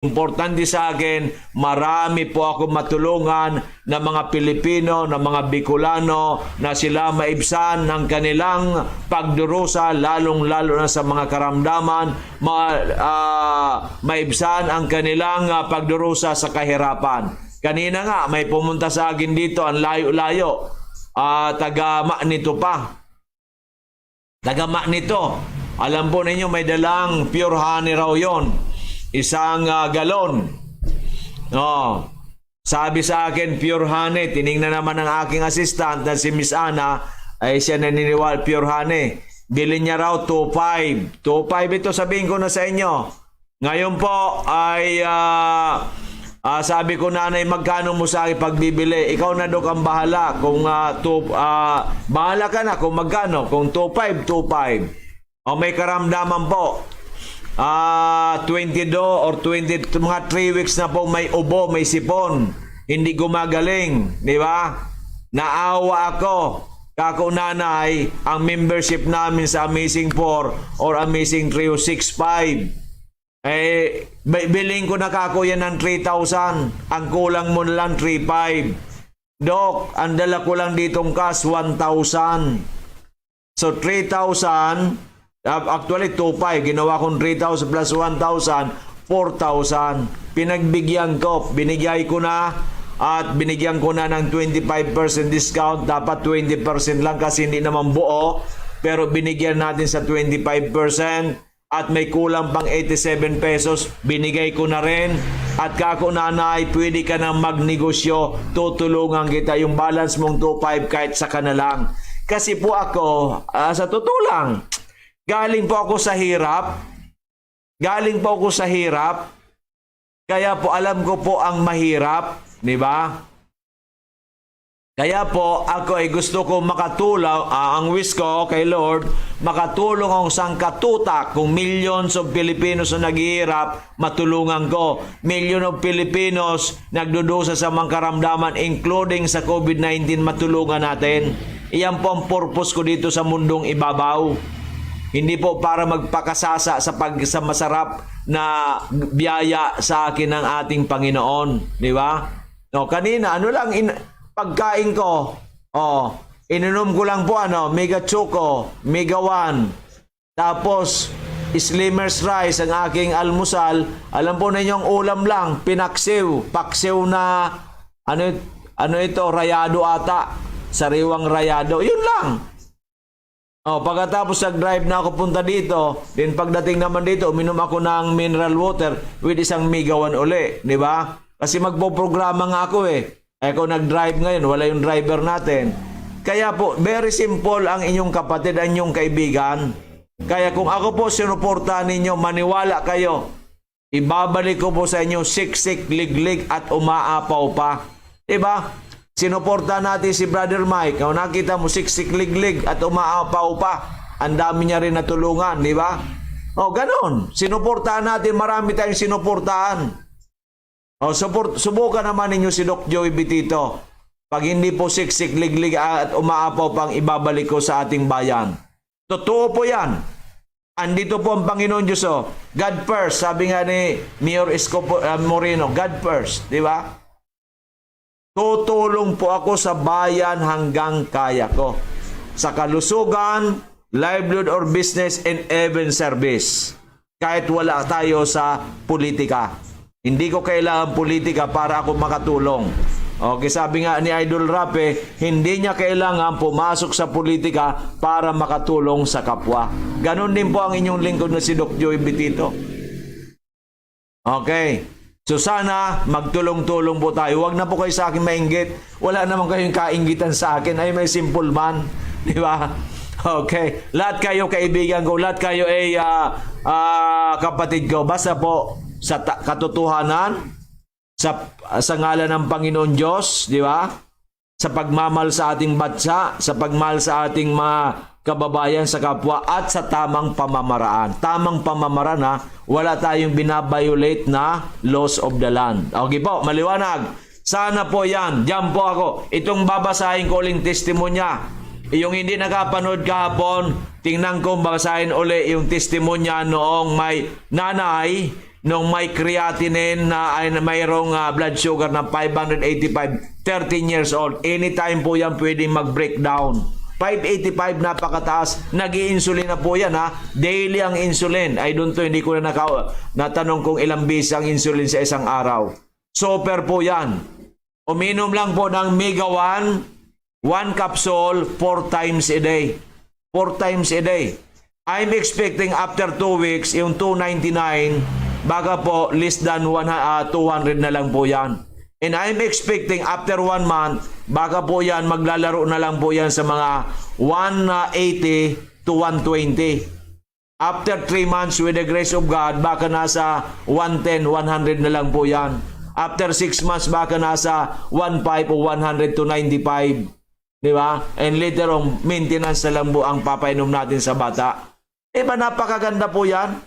Importante sa akin, marami po ako matulungan ng mga Pilipino, ng mga Bicolano na sila maibsan ng kanilang pagdurusa, lalong-lalo na sa mga karamdaman, maibsan ang kanilang pagdurusa sa kahirapan. Kanina nga, may pumunta sa akin dito, ang layo-layo, taga nito pa. Taga nito. Alam po ninyo, may dalang pure honey raw yon. Isang galon. No. Sabi sa akin, pure honey. Tiningnan naman ng aking assistant na si Miss Ana, ay siya naniniwala, pure honey. Bilhin niya raw 2.5. 2.5 ito, sabihin ko na sa inyo. Ngayon po ay sabi ko, nanay, magkano mo sa akin pagbibili? Ikaw na, Dok, ang bahala. Kung bahala ka na kung magkano. Kung 2.5, 2.5. O may karamdaman po. 22 or 20, mga 3 weeks na po may ubo, may sipon. Hindi gumagaling. Di ba? Naawa ako. Kako nanay, ang membership namin sa Amazing 4 or Amazing Trio 6.5. Bilhin ko na kako yan ng 3,000. Ang kulang mo lang 3,500. Dok, ang dala ko lang ditong cash 1,000. So 3,000, actually 2,500. Ginawa kong 3,000 plus 1,000, 4,000. Pinagbigyan ko, binigay ko na at binigyan ko na ng 25% discount. Dapat 20% lang kasi hindi naman buo. Pero binigyan natin sa 25%. At may kulang pang 87 pesos, binigay ko na rin. At kako nanay, pwede ka na magnegosyo, tutulungan kita. Yung balance mong 2.5 kahit sa na lang. Kasi po ako, sa totoo lang, galing po ako sa hirap. Kaya po alam ko po ang mahirap, di ba? Kaya po ako ay gusto ko makatulong, ang wish ko kay Lord, makatulong ang sangkatutak kung millions of Filipinos na naghihirap, matulungan ko. Million of Filipinos nagdudusa sa mga karamdaman, including sa COVID-19, matulungan natin. Iyan po ang purpose ko dito sa mundong ibabaw. Hindi po para magpakasasa sa masarap na biyaya sa akin ng ating Panginoon. Di ba? No, kanina, pagkain ko, ininom ko lang po Mega Choco, Mega One. Tapos, Slimmers Rice, ang aking almusal. Alam po ninyong ulam lang, paksiw na, ito, rayado ata. Sariwang rayado. Yun lang. Pagkatapos nag-drive na ako punta dito, din pagdating naman dito, uminom ako ng mineral water with isang Mega One uli, di ba? Kasi magpo-programa nga ako Ako nag-drive ngayon, wala yung driver natin. Kaya po, very simple ang inyong kapatid, ang inyong kaibigan. Kaya kung ako po sinuportahan ninyo, maniwala kayo. Ibabalik ko po sa inyo siksik, liglig at umaapaw pa. Diba? Sinuportahan natin si Brother Mike. Kung nakita mo siksik, liglig at umaapaw pa, ang dami niya rin natulungan. Diba? Ganon. Sinuportahan natin, marami tayong sinuportahan. Subukan naman ninyo si Doc Joey Bitito. Pag hindi po siksik, liglig at umaapaw pang ibabalik ko sa ating bayan. Totoo po yan. Andito po ang Panginoon Diyos. God first, sabi nga ni Mayor Escopo Moreno, God first, di ba? Tutulong po ako sa bayan hanggang kaya ko. Sa kalusugan, livelihood or business, and even service. Kahit wala tayo sa politika. Hindi ko kailangan politika para ako makatulong. Okay, sabi nga ni Idol Rape, hindi niya kailangan pumasok sa politika para makatulong sa kapwa. Ganon din po ang inyong lingkod na si Doc Joey Bitito. Okay. So sana magtulong-tulong po tayo. Huwag na po kayo sa akin mainggit. Wala naman kayong kainggitan sa akin. Ay, may simple man. Di ba? Okay. Lahat kayo kaibigan ko. Lahat kayo ay kapatid ko. Basta po sa katotohanan, sa ngalan ng Panginoon Diyos, di ba? Sa pagmamahal sa ating bansa, sa pagmahal sa ating mga kababayan sa kapwa, at sa tamang pamamaraan. Tamang pamamaraan, wala tayong binabiolate na laws of the land. Okay po, maliwanag. Sana po yan. Diyan po ako. Itong babasahin ko uling testimonya. Yung hindi nakapanood kahapon, tingnan ko basahin uli yung testimonya noong may nanay nung may creatinine na ay mayroong blood sugar na 585, 13 years old, anytime po yan pwedeng mag-breakdown. 585, napakataas. Nag-i-insulin na po yan, ha. Daily ang insulin. I don't know, hindi ko na natanong kung ilang beses ang insulin sa isang araw. Super po yan. Uminom lang po ng Mega 1 capsule 4 times a day. 4 times a day. I'm expecting after 2 weeks, yung 299, baka po less than 200 na lang po yan. And I'm expecting after 1 month, baka po yan, maglalaro na lang po yan sa mga 180 to 120. After 3 months, with the grace of God, baka nasa 110, 100 na lang po yan. After 6 months, baka nasa 15 o 100 to 95. Di ba? And later on, maintenance na lang po ang papainom natin sa bata. Diba napakaganda po yan?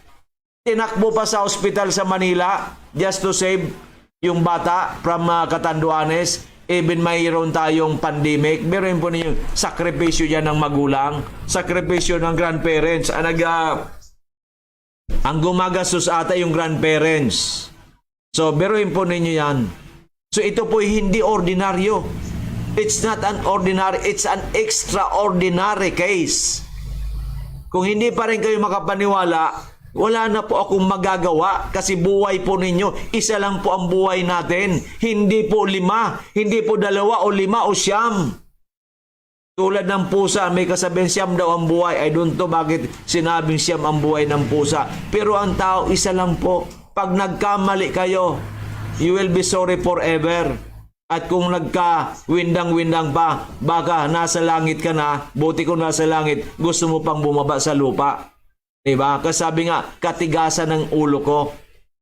Tinakbo pa sa ospital sa Manila just to save yung bata from Catanduanes. Even mayroon tayong pandemic, meron po ninyo sakripisyo dyan ng magulang, sakripisyo ng grandparents. Ang gumagastos ata yung grandparents. So, meron po ninyo yan. So, ito po hindi ordinaryo. It's not an ordinary, it's an extraordinary case. Kung hindi pa rin kayo makapaniwala, wala na po akong magagawa kasi buhay po ninyo. Isa lang po ang buhay natin. Hindi po 5, hindi po 2 o 5 o 9. Tulad ng pusa, may kasabihan 9 daw ang buhay. I don't know bakit sinabing 9 ang buhay ng pusa. Pero ang tao, isa lang po. Pag nagkamali kayo, you will be sorry forever. At kung nagka-windang-windang pa, baka nasa langit ka na, buti kung nasa langit, gusto mo pang bumaba sa lupa. Diba? Kasi sabi nga, katigasan ng ulo ko.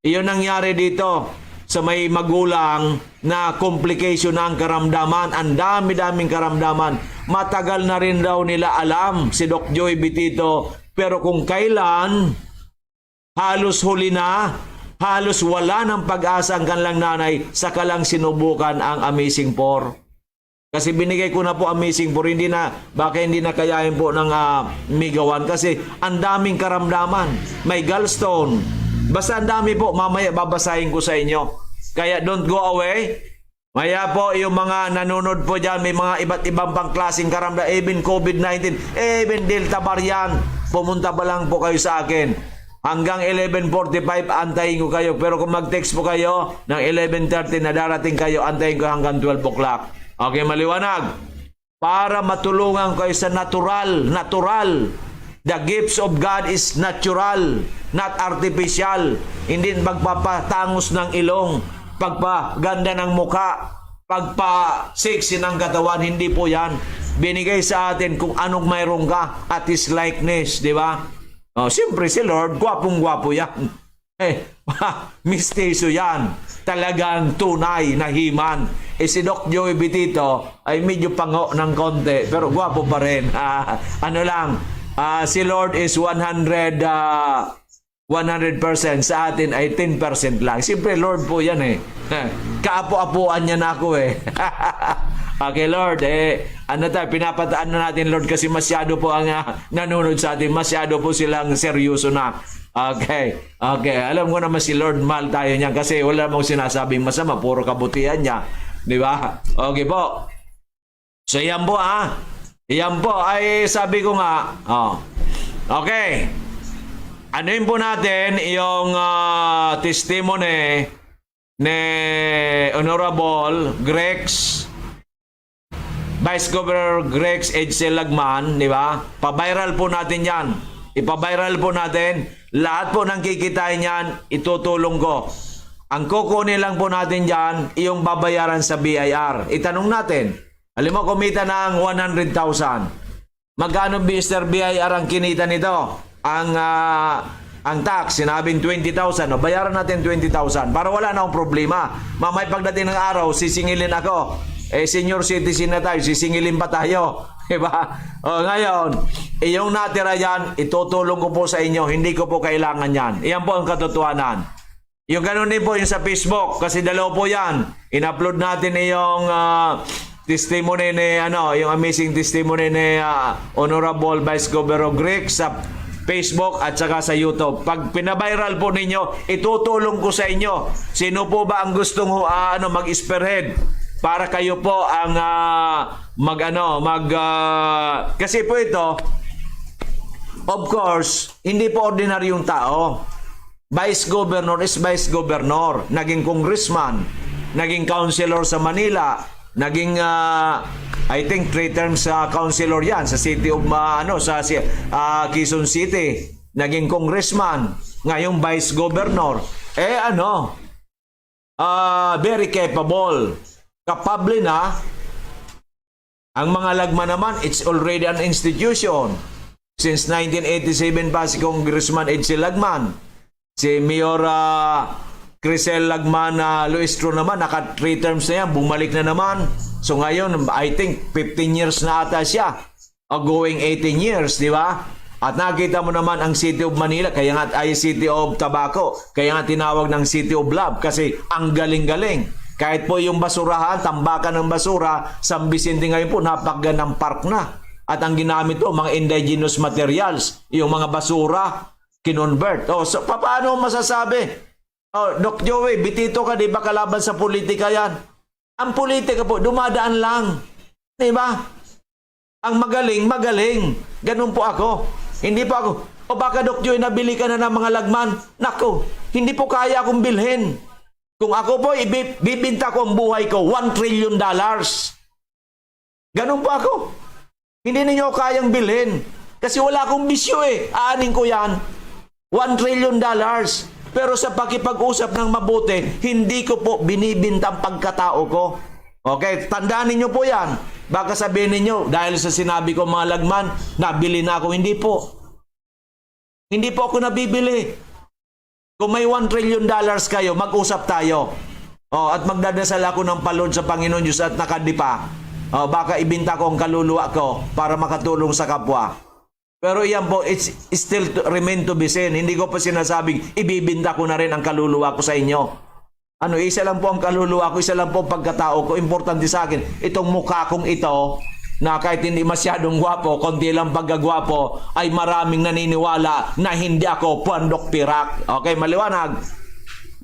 Iyon nangyari dito sa may magulang na complication ng karamdaman. Ang dami-daming karamdaman. Matagal na rin daw nila alam, si Doc Joey Betito. Pero kung kailan, halos huli na, halos wala ng pag-asa ang kanilang nanay, saka lang sinubukan ang Amazing 4. Kasi binigay ko na po Amazing 4, baka hindi na kayain po ng Mega 1 kasi ang daming karamdaman. May gallstone. Basta ang dami po, mamaya babasahin ko sa inyo. Kaya don't go away. Maya po yung mga nanonood po dyan, may mga iba't ibang pang klaseng karamdaman, even COVID-19, even Delta variant. Pumunta pa lang po kayo sa akin. Hanggang 11:45, antayin ko kayo. Pero kung mag-text po kayo ng 11:30 na darating kayo, antayin ko hanggang 12 o'clock. Okay, maliwanag. Para matulungan kayo sa natural. The gifts of God is natural, not artificial. Hindi pagpapatangos ng ilong, pagpaganda ng muka, pagpa-sexy ng katawan. Hindi po yan. Binigay sa atin kung anong mayroon ka at His likeness, di ba? Siyempre si Lord, gwapong-gwapo yan. Mistiso yan. Talagang tunay na himan. Si Doc Joey Betito ay medyo pango ng konti, pero gwapo pa rin. Si Lord is 100%, sa atin ay 10% lang. Siyempre Lord po yan eh. Kaapo-apuan niya na ako eh. Okay Lord, pinapataan na natin Lord kasi masyado po ang nanonood sa atin. Masyado po silang seryoso na. Okay. Alam ko naman si Lord, mahal tayo niya kasi wala mong sinasabing masama, puro kabutihan niya. Di ba? Okay po. So yan po Yan po ay sabi ko nga. Okay. Anuin po natin yung testimony ni Honorable Grex, Vice Governor Grex Edsel Lagman, di ba? Pa-viral po natin yan. Ipa-viral po natin. Lahat po ng kikitain yan, itutulong ko. Ang kukunin lang po natin dyan, yung babayaran sa BIR. Itanong natin, alam mo kumita ng 100,000. Magkano Mr. BIR ang kinita nito? Ang tax, sinabing 20,000. Bayaran natin 20,000 para wala na akong problema. Mamay pagdating ng araw, sisingilin ako. Senior citizen na tayo, sisingilin pa tayo. Diba? Ngayon, yung natira yan, itutulong ko po sa inyo. Hindi ko po kailangan yan. Iyan po ang katotohanan. Yung ganun din po yung sa Facebook, kasi dalawa po yan. In-upload natin yung testimony ni, yung amazing testimony ni Honorable Vice Governor Grex sa Facebook at saka sa YouTube. Pag pinaviral po ninyo, itutulong ko sa inyo. Sino po ba ang gustong mag-spearhead para kayo po ang kasi po ito, of course, hindi po ordinaryong tao. Vice Governor is Vice Governor, naging congressman, naging councilor sa Manila, naging I think 3 terms councilor yan sa City of Quezon City, naging congressman, ngayong Vice Governor. Very capable. Kapable na. Ang mga Lagman naman, it's already an institution. Since 1987 pa si Congressman Edsel Lagman. Si Mayor Crisel Lagman Luistro naman, naka 3 terms na yan, bumalik na naman. So ngayon, I think 15 years na ata siya. Going 18 years, di ba? At nakita mo naman ang City of Manila, kaya nga ay City of Tobacco, kaya nga tinawag ng City of Love kasi ang galing-galing. Kahit po yung basurahan, tambakan ng basura, San Vicente ngayon po, napakagandang park na. At ang ginamit po, mga indigenous materials, yung mga basura, kinonvert. So paano masasabi? Doc Joey, bitito ka, di ba kalaban sa politika yan? Ang politika po, dumadaan lang. Di ba? Ang magaling, magaling. Ganun po ako. Hindi po ako, baka Doc Joey, nabili ka na ng mga Lagman. Nako, hindi po kaya akong bilhin. Kung ako po, ibibinta ko ang buhay ko, $1 trillion. Ganun po ako. Hindi ninyo kayang bilhin. Kasi wala akong bisyo Aanin ko yan. $1 trillion. Pero sa pakipag-usap ng mabuti, hindi ko po binibinta ang pagkatao ko. Okay, tandaan ninyo po yan. Baka sabihin ninyo, dahil sa sinabi ko mga Lagman, nabili na ako. Hindi po. Hindi po ako nabibili. Kung may $1 trillion kayo, mag-usap tayo. At magdadasal ako ng palod sa Panginoon Diyos at nakadipa. Baka ibinta ko ang kaluluwa ko para makatulong sa kapwa. Pero iyan po, it's still remain to be seen. Hindi ko pa sinasabing ibibinta ko na rin ang kaluluwa ko sa inyo. Isa lang po ang kaluluwa ko, isa lang po ang pagkatao ko. Importante sa akin, itong mukha kong ito, na kahit hindi masyadong gwapo, konti lang pagkagwapo, ay maraming naniniwala na hindi ako puandok pirak. Okay, maliwanag.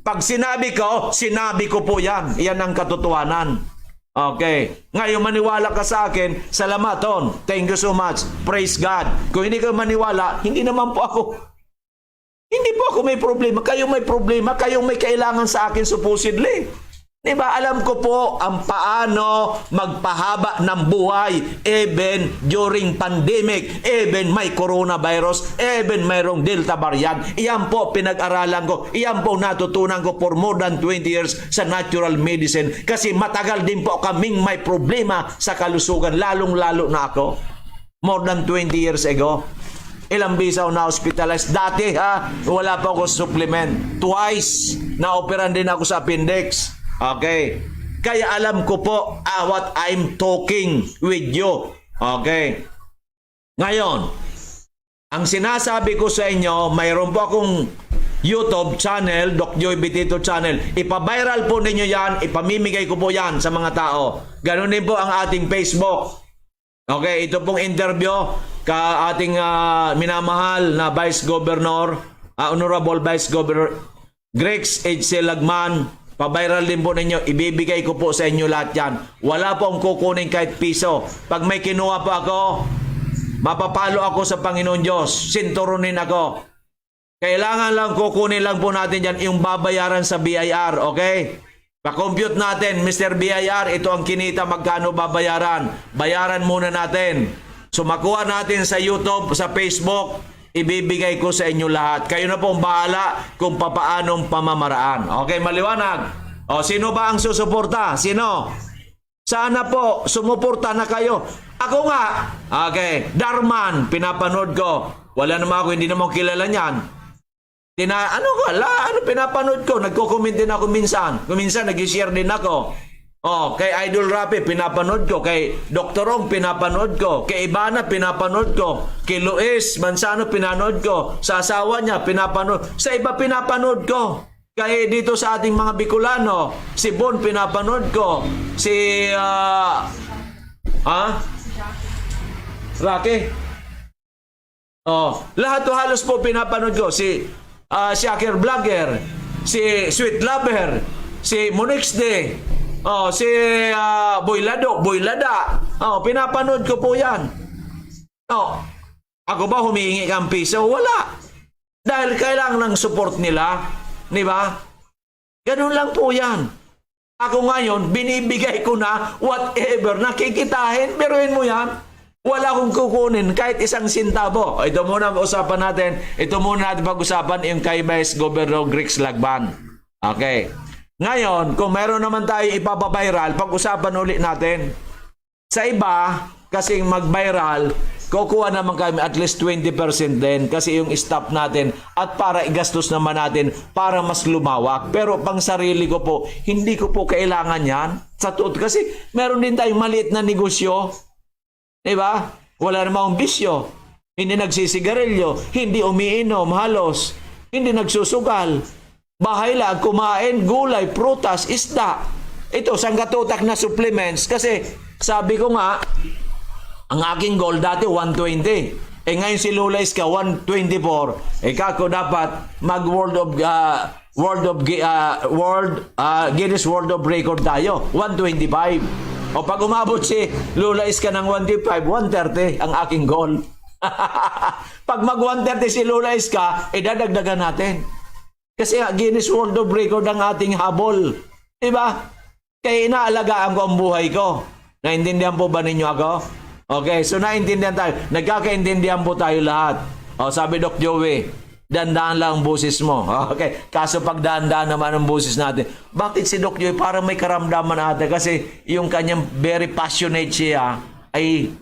Pag sinabi ko po yan. Yan ang katotohanan. Okay. Ngayon maniwala ka sa akin, salamaton. Thank you so much. Praise God. Kung hindi ka maniwala, hindi naman po ako. Hindi po ako may problema. Kayo may problema. Kayo may kailangan sa akin supposedly. Diba? Alam ko po ang paano magpahaba ng buhay even during pandemic, even may coronavirus, even mayroong Delta variant. Iyan po pinag-aralan ko. Iyan po natutunan ko for more than 20 years sa natural medicine kasi matagal din po kaming may problema sa kalusugan, lalong-lalo na ako. More than 20 years ago. Ilang bisaw na hospitalized. Dati wala pa ako supplement. Twice na-operan din ako sa appendix. Okay. Kaya alam ko po what I'm talking with you. Okay. Ngayon, ang sinasabi ko sa inyo, mayroon po akong YouTube channel, Doc Joey Bitito channel. Ipa-viral po ninyo yan, ipamimigay ko po yan sa mga tao. Ganun din po ang ating Facebook. Okay, ito pong interview ka ating minamahal na Vice Governor, Honorable Vice Governor Grex Edsel Lagman. Pa-viral din po ninyo, ibibigay ko po sa inyo lahat yan. Wala po akong kukunin kahit piso. Pag may kinuha po ako, mapapalo ako sa Panginoon Diyos. Sinturunin ako. Kailangan lang kukunin lang po natin yan yung babayaran sa BIR, okay? Pa-compute natin, Mr. BIR, ito ang kinita, magkano babayaran. Bayaran muna natin. So makuha natin sa YouTube, sa Facebook, ibibigay ko sa inyo lahat. Kayo na po ang bahala kung papaanong pamamaraan. Okay, maliwanag. Sino ba ang susuporta? Sino? Sana po, sumuporta na kayo. Ako nga. Okay, Darman, pinapanood ko. Wala naman ako, hindi naman kilala niyan. Pinapanood ko. Nagko-comment din ako minsan. Minsan, nag-share din ako. Kay Idol Rapi, pinapanood ko. Kay Dr. Ong, pinapanood ko. Kay Ibana, pinapanood ko. Kay Luis Manzano, pinapanood ko. Sa asawa niya, pinapanood. Sa iba, pinapanood ko. Kay dito sa ating mga Bicolano, si Bon, pinapanood ko. Si, Rocky? Oh, lahat to halos po pinapanood ko. Si Shaker Vlogger, si Sweet Lover, si Monix De, si Boylada. Oh, pinapanood ko po yan. Oh, ako ba humihingi kang piso? Wala. Dahil kailangan ng support nila. Di ba? Ganun lang po yan. Ako ngayon, binibigay ko na whatever nakikitahin. Biruin mo yan. Wala akong kukunin kahit isang sintabo. Ito muna usapan natin. Ito muna natin pag-usapan yung kay Vice Governor Grix Lagban. Okay. Ngayon, kung meron naman tayo ipapaviral, pag-usapan ulit natin. Sa iba, kasing mag-viral, kukuha naman kami at least 20% din kasi yung staff natin at para igastos naman natin para mas lumawak. Pero pang sarili ko po, hindi ko po kailangan yan. Sa tuot kasi meron din tayong maliit na negosyo. Diba? Wala namang bisyo. Hindi nagsisigarilyo, hindi umiinom halos, hindi nagsusugal. Bahay lang, kumain, gulay, prutas, isda. Ito, sanggatutak na supplements kasi sabi ko nga, ang aking goal dati 120. Ngayon si Lola Iska 124. Kako dapat mag Guinness World of Record tayo. 125. O pag umabot si Lola Iska ng 125, 130 ang aking goal. Pag mag 130 si Lola Iska, dadagdagan natin. Kasi Guinness World of Record ang ating habol. Diba? Kaya inaalagaan ko ang buhay ko. Naintindihan po ba ninyo ako? Okay, so naintindihan tayo. Nagkakaintindihan po tayo lahat. Sabi Doc Joey, dandaan lang ang busis mo. Okay, kaso pag dandaan naman ang busis natin. Bakit si Doc Joey parang may karamdaman natin? Kasi yung kanyang very passionate siya ay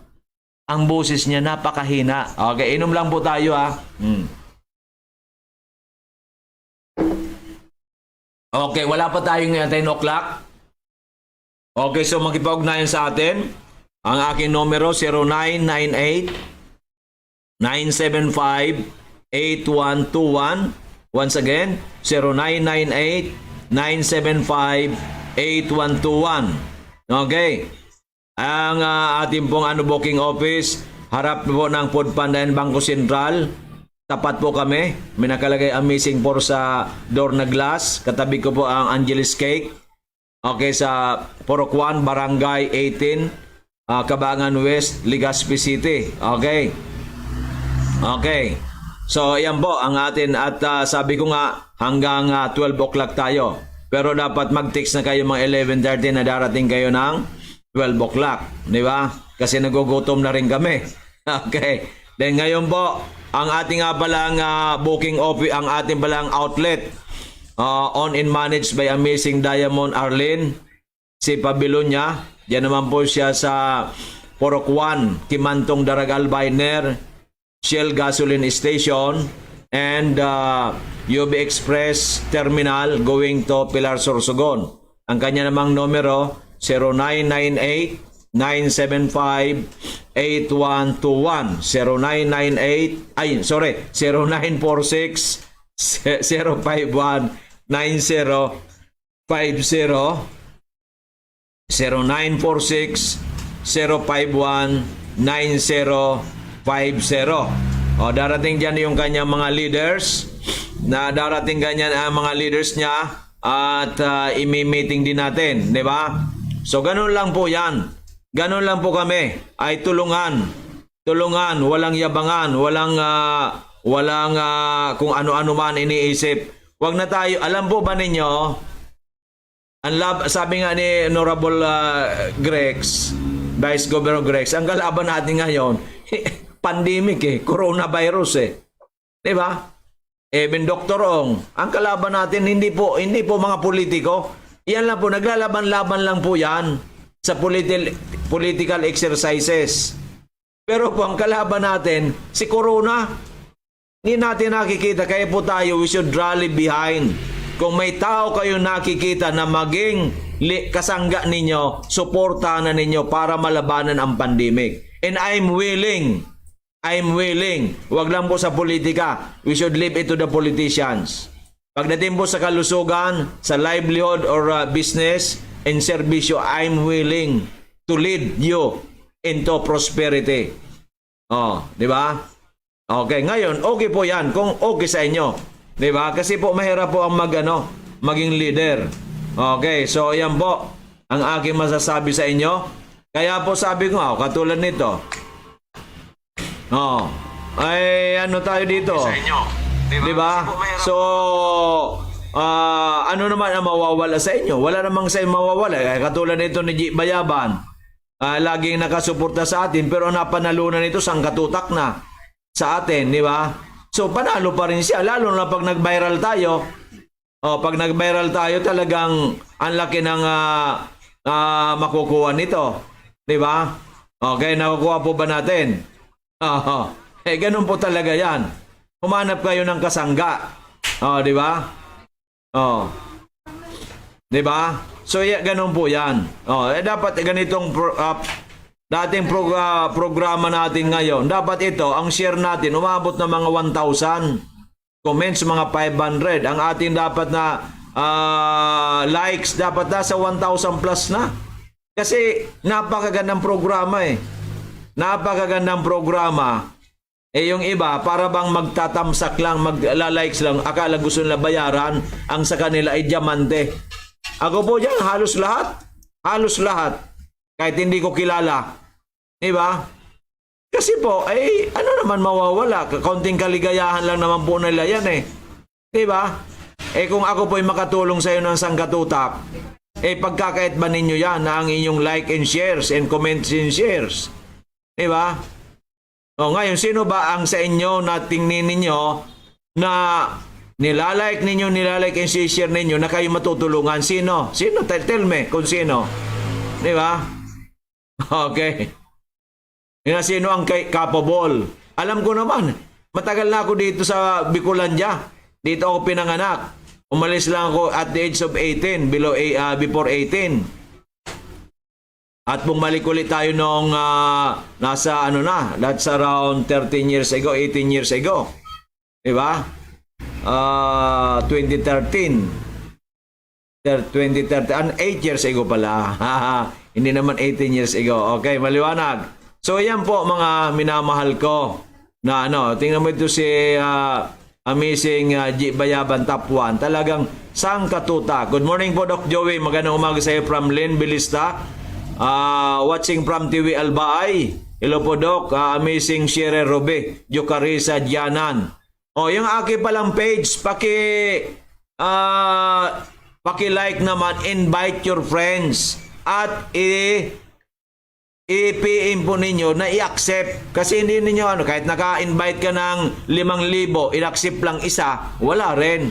ang busis niya napakahina. Okay, inom lang po tayo ha. Okay, wala pa tayong 10 o'clock. Okay, so makipag-ugnayan sa atin. Ang aking numero 0998-975-8121. Once again, 0998-975-8121. Okay. Ang ating pong booking office, harap po ng Food Panda and Bangko Sentral. Tapat po kami. May nakalagay Amazing for sa door na glass. Katabi ko po ang Angeles Cake. Okay, sa Purok 1, Barangay 18. Cabangan West, Legazpi City. Okay. Okay. So, ayan po ang atin at sabi ko nga hanggang 12 o'clock tayo. Pero dapat mag-text na kayo mga 11:30 na darating kayo ng 12 o'clock. Di ba? Kasi nagugutom na rin kami. Okay. Then ngayon po, ang ating palang booking office, ang ating palang outlet owned and managed by Amazing Diamond Arlene, si Pabilonia. Yan naman po siya sa Purok 1, Kimantong Daragal Biner, Shell Gasoline Station, and UB Express Terminal going to Pilar Sorsogon. Ang kanya namang numero 0998-975-8121. 0946-051-9050. 0946-051-9050. Darating dyan yung kanyang mga leaders. Darating ganyan ang mga leaders niya at imi-meeting din natin, di ba? So ganun lang po yan. Ganun lang po kami. Ay tulungan. Tulungan, walang yabangan, walang kung ano-ano man iniisip. Wag na tayo, alam po ba ninyo, sabi nga ni Honorable Grex, Vice Governor Grex, ang kalaban natin ngayon, pandemic coronavirus Di ba? Even Dr. Ong, ang kalaban natin hindi po mga politiko. Yan lang po, naglalaban-laban lang po yan sa political exercises. Pero po ang kalaban natin, si Corona, hindi natin nakikita, kaya po tayo, we should rally behind. Kung may tao kayo nakikita na maging kasangga ninyo, suportahan na ninyo para malabanan ang pandemic. And I'm willing. Wag lang po sa politika. We should leave it to the politicians. Pagdating po sa kalusugan, sa livelihood or business and serbisyo, I'm willing to lead you into prosperity. Di ba? Okay, ngayon, okay po yan kung okay sa inyo. Di ba? Kasi po mahirap po ang maging leader. Okay, so yan po ang aking masasabi sa inyo. Kaya po sabi ko nga, katulad nito. Oh, ay ano tayo dito? Sa inyo. Di ba? So, ano naman ang mawawala sa inyo? Wala namang sa inyo mawawala. Katulad nito ni G. Bayaban. Laging nakasuporta sa atin pero napanalunan nito sangkatutak na sa atin, di ba? So panalo pa rin siya lalo na pag nag-viral tayo. Pag nag-viral tayo talagang ang laki ng makukuha nito, di ba? Okay, nakukuha po ba natin? Ganun po talaga 'yan. Humanap kayo ng kasangga. Di ba? Di ba? So, ganun po yan. Dapat ganitong dating programa natin ngayon. Dapat ito, ang share natin, umabot ng mga 1,000. Comments, mga 500. Ang ating dapat na likes, dapat nasa 1,000 plus na. Kasi, napakagandang programa eh. Napakagandang programa. Yung iba, para bang magtatamsak lang, magla-likes lang, akala gusto nila bayaran, ang sa kanila ay diamante. Ako po dyan, halos lahat. Halos lahat. Kahit hindi ko kilala. Diba? Kasi po, ano naman mawawala? Kaunting kaligayahan lang naman po nila yan eh. Diba? Kung ako po'y makatulong sa iyo ng sangkatutak, pagkakait ba ninyo yan na ang inyong like and shares and comments and shares? Diba? Ngayon, sino ba ang sa inyo na tingnin ninyo na nilalike and share ninyo na kayo matutulungan? Sino? Sino? Tell me kung sino. Di ba? Okay. Sino ang capable? Alam ko naman. Matagal na ako dito sa Bicolandia. Dito ako pinanganak. Umalis lang ako at the age of 18, before 18. At bumalik ulit tayo nung nasa that's around 13 years ago, 18 years ago. Di ba? 2013, 8 years ago pala. Hindi naman 18 years ago. Okay, maliwanag. So, yan po mga minamahal ko. Na tingnan mo ito si amazing G. Bayaban Top 1. Talagang sangkatutak. Good morning po, Doc Joey. Magandang umaga sa iyo from Lynn Bilista. Watching from TV Albaay. Hello po, Doc. Amazing Shere Robe. Jocarisa Dianan. Yung aking palang page, paki-like naman, invite your friends at i-PM po ninyo na i-accept. Kasi hindi ninyo kahit naka-invite ka ng 5,000, i-accept lang isa, wala rin.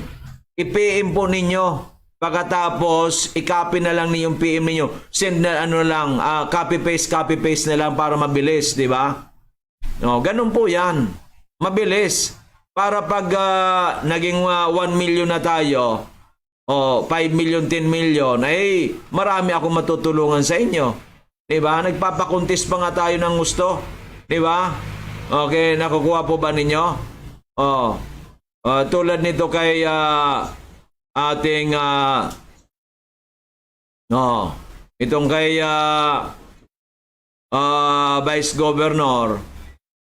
I-PM po ninyo. Pagkatapos, i-copy na lang niyong PM ninyo. Send na lang, copy-paste na lang para mabilis, di ba? Ganun po yan. Mabilis. Para pag naging 1 million na tayo, 5 million, 10 million, marami akong matutulungan sa inyo. Diba? Nagpapakuntis pa nga tayo ng gusto. Diba? Okay, nakukuha po ba ninyo? Tulad nito kay ating itong kay Vice Governor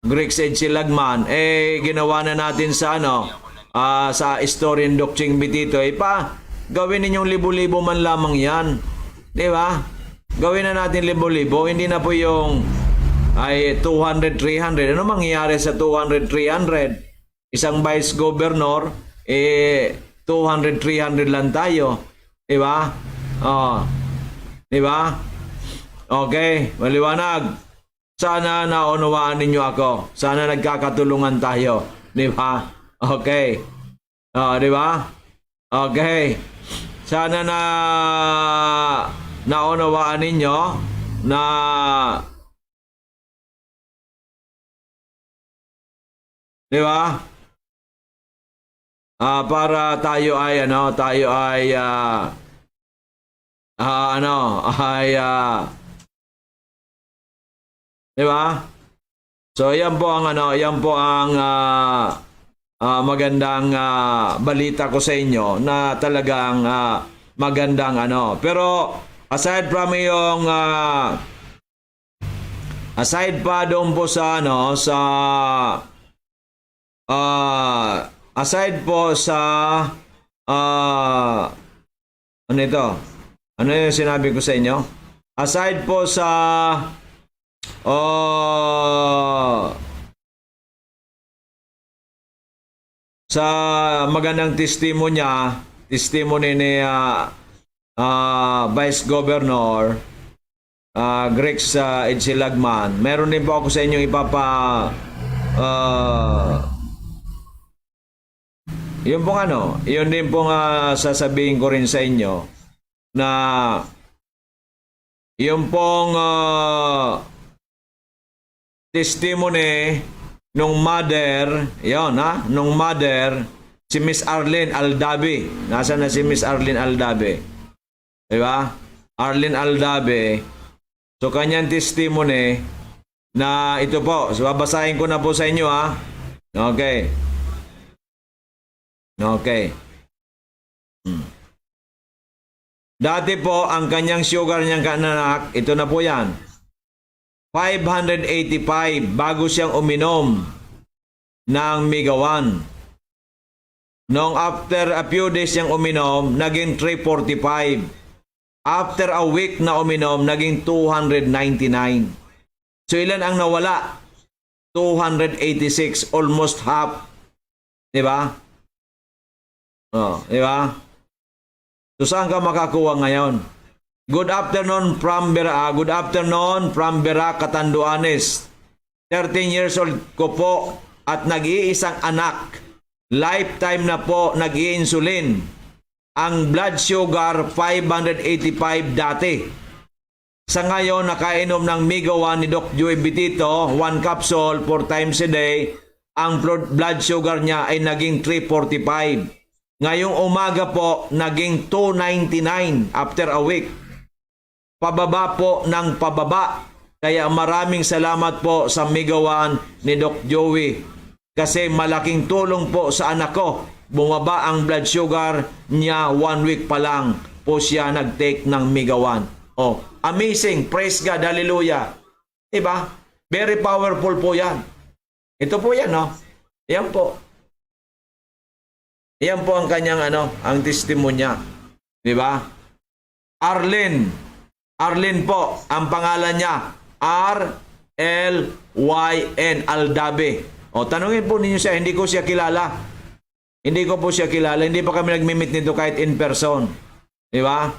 Grix Silagman, ginawa na natin sa sa historian Dokching Bitito, gawin ninyong libo-libo man lamang yan. Di ba? Gawin na natin libo-libo, hindi na po yung 200, 300. Ano mangyayari sa 200, 300? Isang vice governor, 200, 300 lang tayo. Di ba? Di ba? Okay, maliwanag. Sana naunawaan ninyo ako. Sana nagkakatulungan tayo. Di ba? Okay. Di ba? Okay. Sana naunawaan ninyo na di ba? Para tayo ay di ba? So yan po ang magandang balita ko sa inyo na talagang magandang Pero aside from yung aside pa doon po sa aside po sa ano ito? Ano yung sinabi ko sa inyo? Aside po sa magandang testimony ni Vice Governor Grex Edsilagman, meron din po ako sa inyong yun pong yun din pong sasabihin ko rin sa inyo na yung pong testimony nung mother, nung mother, si Miss Arlene Aldabe. Nasaan na si Miss Arlene Aldabe? Diba? Arlene Aldabe. So, kanyang testimony na ito po. So, babasahin ko na po sa inyo, ha? Okay. Okay. Dati po, ang kanyang sugar niyang kananak, ito na po yan. 585 bago siyang uminom ng Migawan. Nung after a few days siyang uminom, naging 345. After a week na uminom, naging 299. So ilan ang nawala? 286, almost half. Diba? Diba? So saan ka makakuha ngayon? Good afternoon from Bera, Catanduanes. 13 years old ko po at nag-iisang anak. Lifetime na po nag-i-insulin. Ang blood sugar 585 dati. Sa ngayon nakainom ng Migawan ni Doc Joey Bitito, 1 capsule 4 times a day. Ang blood sugar niya ay naging 345. Ngayong umaga po naging 299 after a week. Pababa po ng pababa. Kaya maraming salamat po sa Migawan ni Doc Joey. Kasi malaking tulong po sa anak ko. Bumaba ang blood sugar niya 1 week pa lang po siya nag-take ng Migawan. Oh, amazing. Praise God. Hallelujah. Diba? Very powerful po yan. Ito po yan, no? Yan po. Yan po ang kanyang ang testimonya. Diba? Arlene po, ang pangalan niya, R-L-Y-N, Aldabe. O, tanungin po ninyo siya, hindi ko siya kilala. Hindi ko po siya kilala, hindi pa kami nagmi-meet nito kahit in person. Di ba?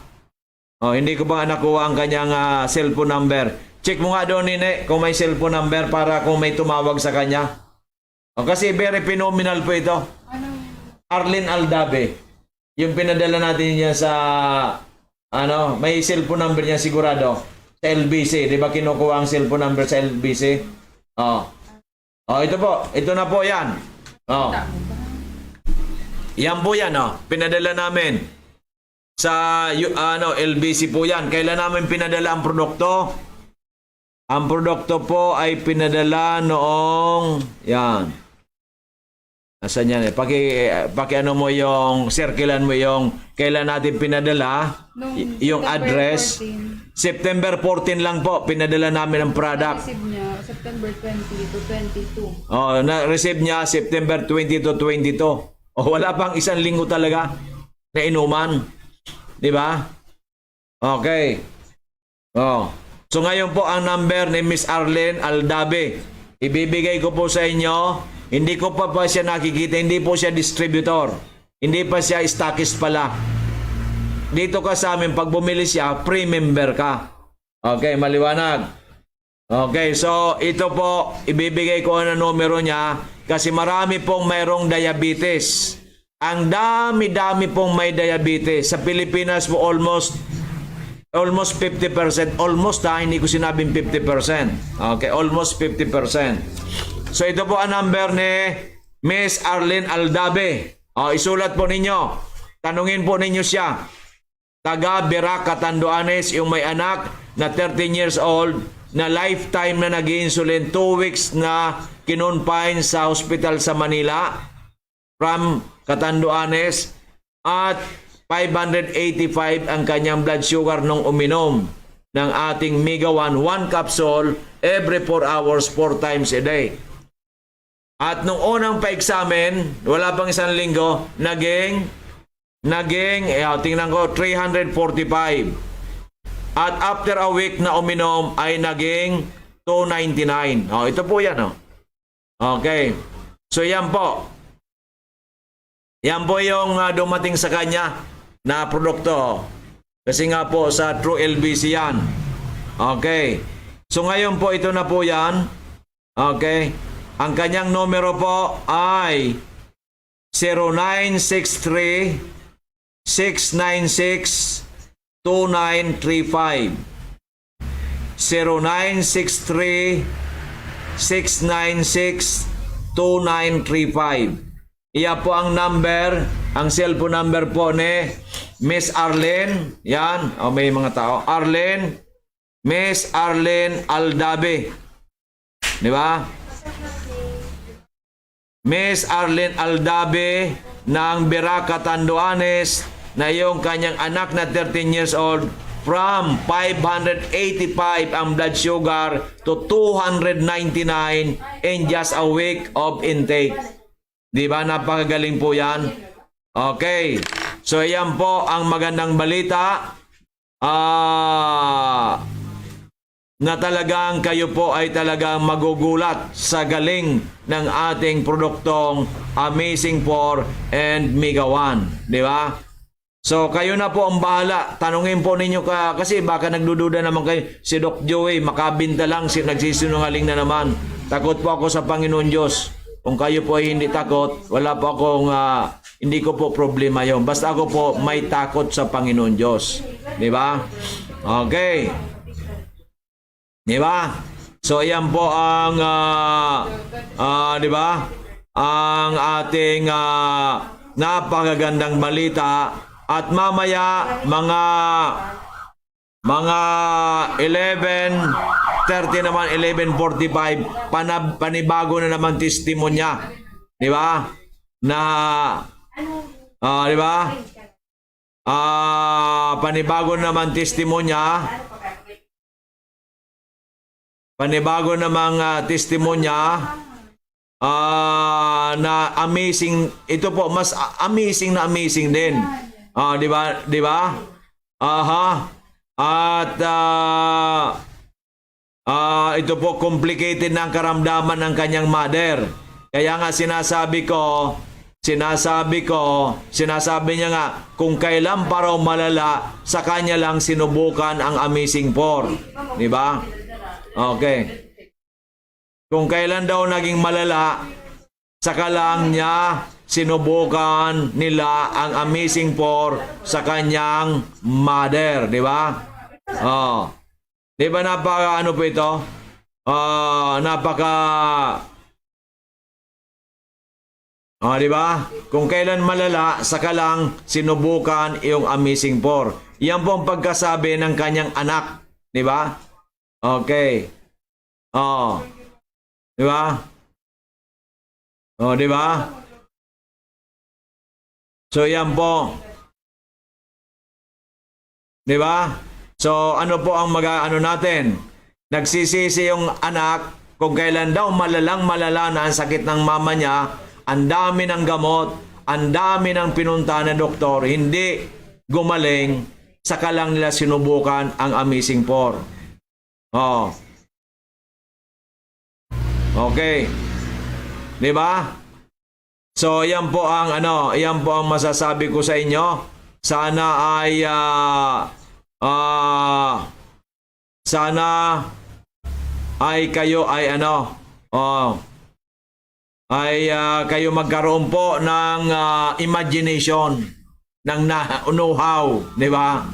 O, hindi ko pa nakuha ang kanyang cellphone number. Check mo nga doon, Nine, kung may cellphone number para kung may tumawag sa kanya. O, kasi very phenomenal po ito. Arlene Aldabe. Yung pinadala natin niya sa may cellphone number niya sigurado sa LBC. Di ba kinukuha ang cellphone number sa LBC? Ito po. Ito na po yan. Yan po yan. Pinadala namin sa LBC po yan. Kailan namin pinadala ang produkto? Ang produkto po ay pinadala noong yan. Asan yan? Paki mo yung circulan mo yung kailan natin pinadala, yung address. 14. September 14 lang po pinadala namin ang product. Na-receive niya September 20 to 22. Na-receive niya September 20 to 22. Wala pang isang linggo talaga na inuman. Di ba? Okay. So ngayon po ang number ni Miss Arlene Aldabe. Ibibigay ko po sa inyo. Hindi ko pa siya nakikita, hindi po siya distributor. Hindi pa siya stockist pala. Dito ka sa amin, pag bumili siya, pre-member ka. Okay, maliwanag. Okay, so ito po, ibibigay ko ang numero niya kasi marami pong mayroong diabetes. Ang dami-dami pong may diabetes. Sa Pilipinas po almost 50%. Almost hindi ko sinabing 50%. Okay, almost 50%. So ito po ang number ni Miss Arlene Aldabe. Isulat po ninyo. Tanungin po ninyo siya. Taga Bera, Catanduanes, yung may anak na 13 years old na lifetime na nag-insulin, 2 weeks na kinonfine sa hospital sa Manila from Catanduanes at 585 ang kanyang blood sugar nung uminom ng ating Migawan 1 capsule every 4 hours 4 times a day. At nung unang pa-examine, wala pang isang linggo, naging, tingnan ko, 345. At after a week na uminom ay naging 299. Ito po yan. Okay. So yan po. Yan po yung dumating sa kanya na produkto. Kasi nga po sa True LBC yan. Okay. So ngayon po ito na po yan. Okay. Ang kanyang numero po ay 0963 696 2935. 0963 696 2935. Iya po ang number, ang cellphone number po ni Miss Arlene. Yan, may mga tao. Miss Arlene Aldabe. Di ba? Miss Arlene Aldabe ng Biraca, Tanduanes, na yung kanyang anak na 13 years old, from 585 ang blood sugar to 299 in just a week of intake. Di ba? Napakagaling po yan. Okay. So, yan po ang magandang balita. Na talagang kayo po ay talagang magugulat sa galing ng ating produktong Amazing 4 and Mega 1. Di ba? So, kayo na po ang bahala. Tanungin po ninyo kasi baka nagdududa naman kayo. Si Doc Joey, makabinta lang, nagsisinungaling na naman. Takot po ako sa Panginoon Diyos. Kung kayo po ay hindi takot, wala po akong, hindi ko po problema yon. Basta ako po may takot sa Panginoon Diyos. Di ba? Okay. Di ba? So, ayan po ang, di ba? Ang ating napakagandang balita. At mamaya, mga 11:30 naman, 11:45, panibago na naman testimonya. Di ba? Na, di ba? Panibago na naman testimonya. Panibago na mga testimonya na amazing. Ito po, mas amazing na amazing din. Di ba? Di ba? Aha. At ito po, complicated na ang karamdaman ng kanyang mother. Kaya nga sinasabi niya nga, kung kailan pa raw malala, sa kanya lang sinubukan ang Amazing 4. Di ba? Okay. Kung kailan daw naging malala, saka lang niya sinubukan nila ang Amazing 4 sa kanyang mother, di ba? Di ba napaka ano po ito? Di ba? Kung kailan malala, saka lang sinubukan yung Amazing 4. Yan po ang pagkasabi ng kanyang anak, di ba? Okay. Di ba? Di ba? So, yan po. Di ba? So, ano po ang ano natin? Nagsisisi yung anak kung kailan daw malala na ang sakit ng mama niya, ang dami ng gamot, ang dami ng pinunta na doktor, hindi gumaling, saka lang nila sinubukan ang Amazing 4. Okay. Di ba? So, yan po ang yan po ang masasabi ko sa inyo. Sana ay kayo ay kayo magkaroon po ng imagination, ng know-how, di ba?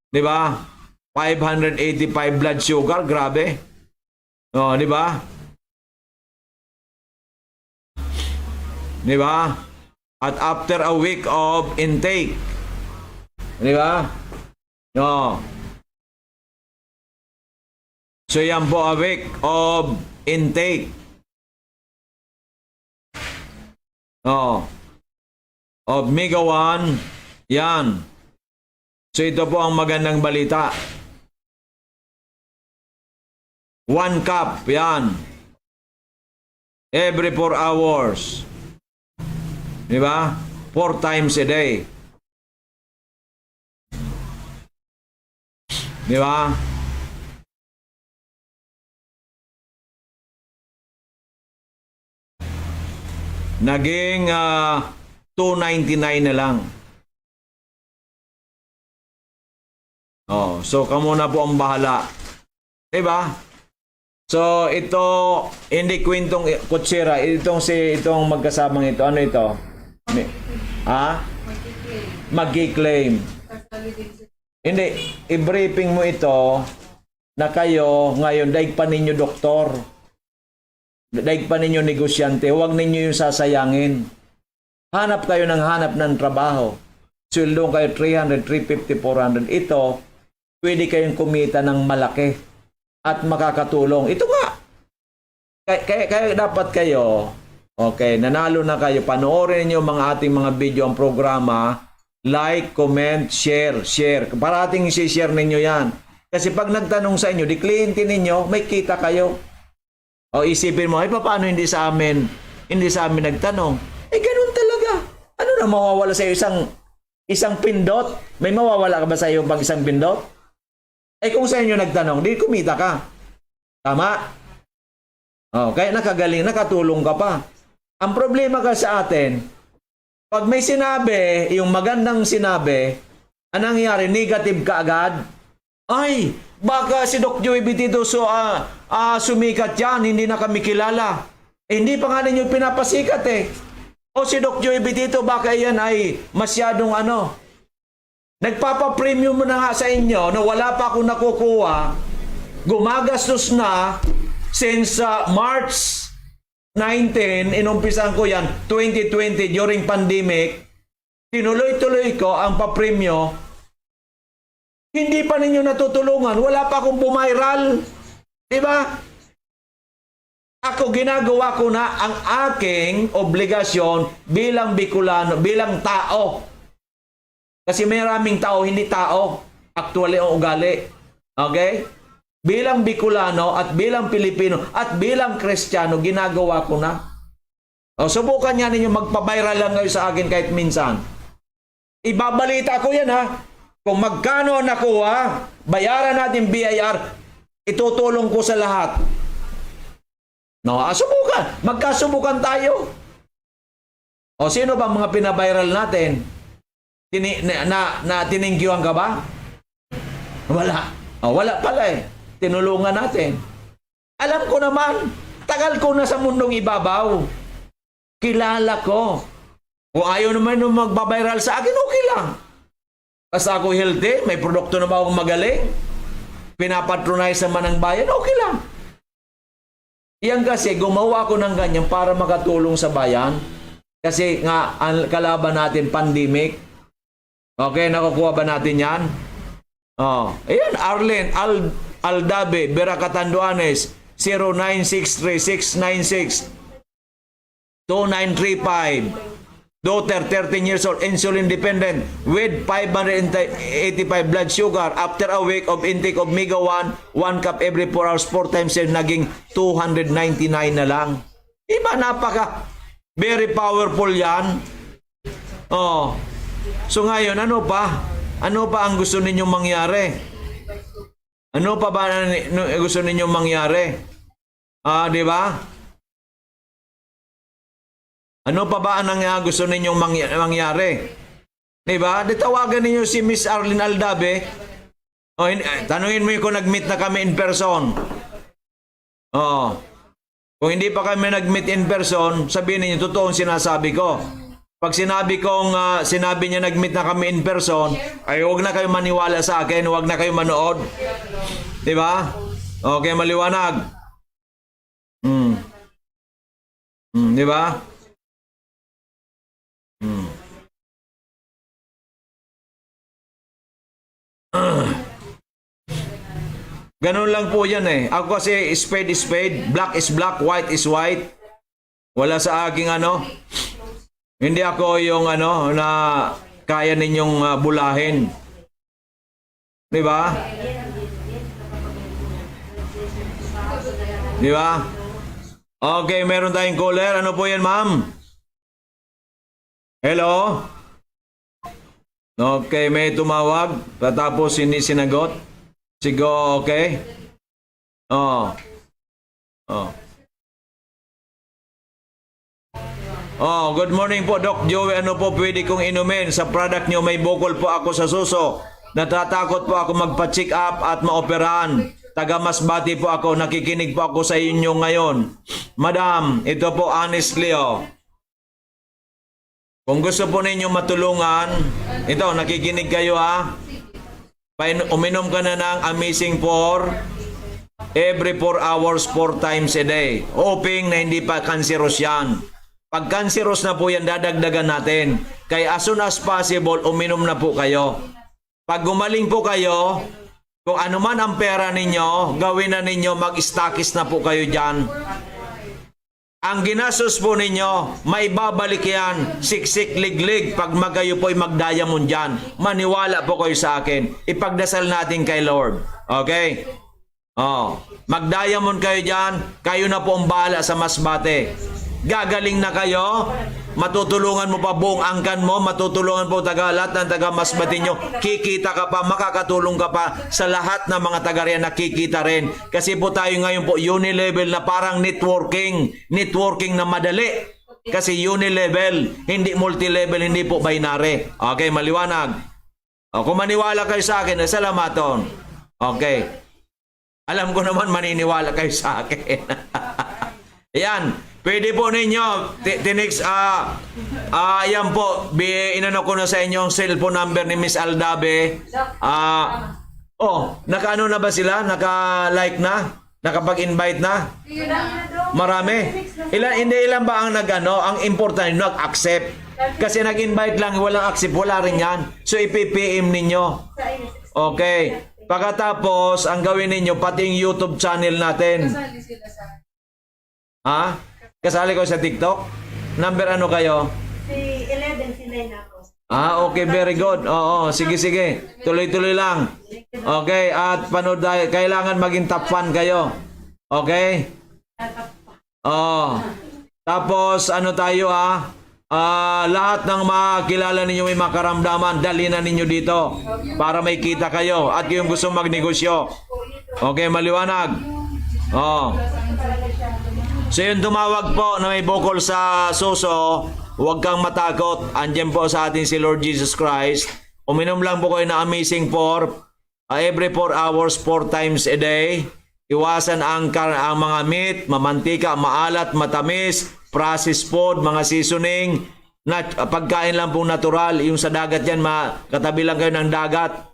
Di ba? 585 blood sugar, grabe. Di ba? Di ba? At after a week of intake. Di ba? So yan po a week of intake. Of Mega 1. Yan. So ito po ang magandang balita. 1 cup. Yan. Every 4 hours. Di ba? 4 times a day. Di ba? Naging 299 na lang. Oh, so kamo na po ang bahala. 'Di ba? So ito hindi kwentong kutsira, itong magkasamang ito. Ano ito? Magki-claim. Hindi, i-briefing mo ito na kayo ngayon daig pa ninyo doktor. Daig pa ninyo negosyante, huwag ninyo yung sasayangin. Hanap kayo ng trabaho. Sweldo kayo 300, 350, 400. Ito, pwede kayong kumita ng malaki at makakatulong. Ito nga. Kaya dapat kayo, okay, nanalo na kayo. Panoorin niyo mga ating mga video ang programa. Like, comment, share. Parating i-share ninyo yan. Kasi pag nagtanong sa inyo, di kliyente ninyo, may kita kayo. O isipin mo, ay paano hindi sa amin nagtanong? Ganun talaga. Ano na mawawala sa isang pindot? May mawawala ka ba sa iyo pag isang pindot? Kung sa inyo nagtanong, di kumita ka. Tama? Kaya nakagaling, nakatulong ka pa. Ang problema ka sa atin, pag may sinabi, yung magandang sinabi, anong nangyari? Negative ka agad? Ay, baka si Doc Joey Bitito sumikat yan, hindi na kami kilala. Hindi pa nga ninyo pinapasikat O si Doc Joey Bitito, baka yan ay masyadong nagpapa-premium na nga sa inyo na wala pa akong nakukuha, gumagastos na since March 19, inumpisan ko yan, 2020 during pandemic, tinuloy-tuloy ko ang pa-premium. Hindi pa ninyo natutulungan. Wala pa akong bumiral. Diba? Ako, ginagawa ko na ang aking obligasyon bilang Bicolano, bilang tao. Kasi maraming tao, hindi tao. Actually, ang ugali. Okay? Bilang Bicolano at bilang Pilipino at bilang Kristiyano, ginagawa ko na. Subukan niya ninyo, magpa-viral lang kayo sa akin kahit minsan. Ibabalita ko yan Kung magkano nakuha, bayaran natin BIR, itutulong ko sa lahat. Subukan. Magkasubukan tayo. Sino ba mga pinaviral natin? Tininggiwan ka ba? Wala. Wala pala Tinulungan natin. Alam ko naman, tagal ko na sa mundong ibabaw. Kilala ko. Kung ayaw naman nung magbabiral sa akin, okay lang. Basta ako healthy, may produkto na ba akong magaling? Pinapatronize naman ng bayan, okay lang. Yan kasi, gumawa ko ng ganyan para makatulong sa bayan. Kasi nga, ang kalaban natin, pandemic. Okay, nakukuha ba natin yan? Ayan, Arlen, Aldabe, Beracatanduanes, 0963-696-2935. Daughter, 13 years old, insulin dependent with 585 blood sugar. After a week of intake of Mega 1 cup every 4 hours, 4 times naging 299 na lang. Iba, napaka very powerful yan. So ngayon, ano pa? Ano pa ang gusto ninyong mangyari? Ano pa ba gusto ninyong mangyari? Di ba? Ano pa ba ang gusto ninyong mangyari? Diba? Tawagan ninyo si Miss Arlene Aldabe. Tanungin mo kung nag-meet na kami in person. Kung hindi pa kami nag-meet in person, sabihin niyo totoo ang sinasabi ko. Pag sinabi niya nag-meet na kami in person, ay huwag na kayo maniwala sa akin, huwag na kayo manood. Diba? Okay, maliwanag. Diba? Ganun lang po yan Ako kasi spade is spade, black is black, white is white. Wala sa aking Hindi ako yung na kaya ninyong bulahin. Di ba? Di ba? Okay, meron tayong caller. Ano po yan, ma'am? Hello? Okay, may tumawag. Tapos hindi sinagot. Sigo, okay? Oh. Oh. Oh, good morning po, Doc Joey. Ano po pwede kong inumin? Sa product nyo may bukol po ako sa suso. Natatakot po ako magpa-check up at maoperahan. Taga Masbate po ako. Nakikinig po ako sa inyo ngayon. Madam, ito po honestly Kung gusto po ninyo matulungan, ito, nakikinig kayo Uminom ka na ng Amazing 4 every 4 hours, 4 times a day. Hoping na hindi pa cancerous yan. Pag cancerous na po yan, dadagdagan natin. Kaya as soon as possible, uminom na po kayo. Pag gumaling po kayo, kung ano man ang pera ninyo, gawin na ninyo, mag-stakis na po kayo dyan. Ang ginastos po ninyo, maibabalik yan, siksik liglig, pag magayo po'y mag-diamond dyan. Maniwala po kayo sa akin. Ipagdasal natin kay Lord. Okay? Mag-diamond kayo dyan, kayo na po ang bahala sa Masbate. Gagaling na kayo, matutulungan mo pa buong angkan mo, matutulungan po lahat ng taga Masbate nyo, kikita ka pa, makakatulong ka pa sa lahat ng mga taga riyan, nakikita rin. Kasi po tayo ngayon po unilevel na parang networking na madali. Kasi unilevel, hindi multilevel, hindi po binary. Okay, maliwanag. Kung maniwala kayo sa akin, salamaton. Okay. Alam ko naman maniniwala kayo sa akin. Ayan. Pwede po ninyo, tinix, yan po, inano ko na sa inyo ang cellphone number ni Miss Aldabe. Naka-ano na ba sila? Naka-like na? Nakapag-invite na? Marami? Ilan ba ang nag-ano? Ang important, nag-accept. Kasi nag-invite lang, walang accept, wala rin yan. So, ipipm ninyo. Okay. Pagkatapos, ang gawin ninyo, pati yung YouTube channel natin. Kasali sila sa... Kasali ko sa TikTok? Number ano kayo? Si 11, si 9 ako. Okay, very good. Oo, sige. Tuloy-tuloy lang. Okay, at panood tayo. Kailangan maging top fan kayo. Okay? Tapos, ano tayo lahat ng makilala ninyo may makaramdaman, dali na ninyo dito para may kita kayo at yung gusto magnegosyo. Okay, maliwanag. So yung tumawag po na may bukol sa suso, huwag kang matakot. Andiyan po sa atin si Lord Jesus Christ. Uminom lang po kayo na Amazing 4 every 4 hours, 4 times a day. Iwasan ang mga meat, mamantika, maalat, matamis, processed food, mga seasoning, pagkain lang pong natural. Yung sa dagat yan, katabi lang kayo ng dagat.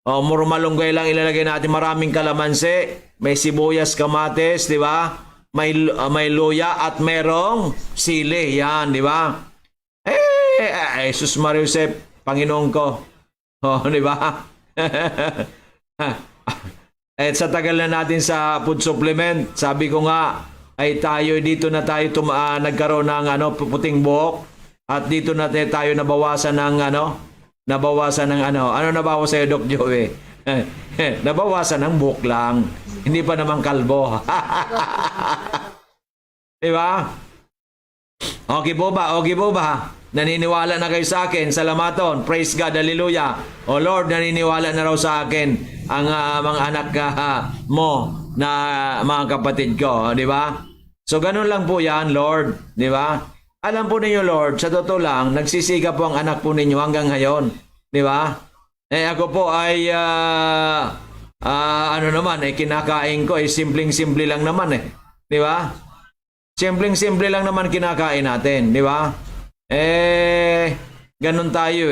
Murmalunggay lang ilalagay natin, maraming kalamansi, may sibuyas, kamates, di ba? May luya at merong sili. Yan, di ba? Jesus Maria Josep, Panginoon ko. Di ba? Sa tagal na natin sa food supplement, sabi ko nga, ay tayo dito na tayo nagkaroon ng puting buhok at dito na tayo nabawasan ng nabawasan sa'yo, Doc Joey? Nabawasan ng buhok lang. Hindi pa naman kalbo. Diba? Okay po ba? Naniniwala na kayo sa akin? Salamaton. Praise God. Hallelujah. O Lord, naniniwala na raw sa akin ang mga anak mo na mga kapatid ko. Diba? So, ganun lang po yan, Lord. Diba? Alam po ninyo, Lord, sa totoo lang, nagsisiga po ang anak po ninyo hanggang ngayon. Diba? Ako po ay kinakain ko simpleng-simple lang naman di ba? Simpleng-simple lang naman kinakain natin, di ba? Ganun tayo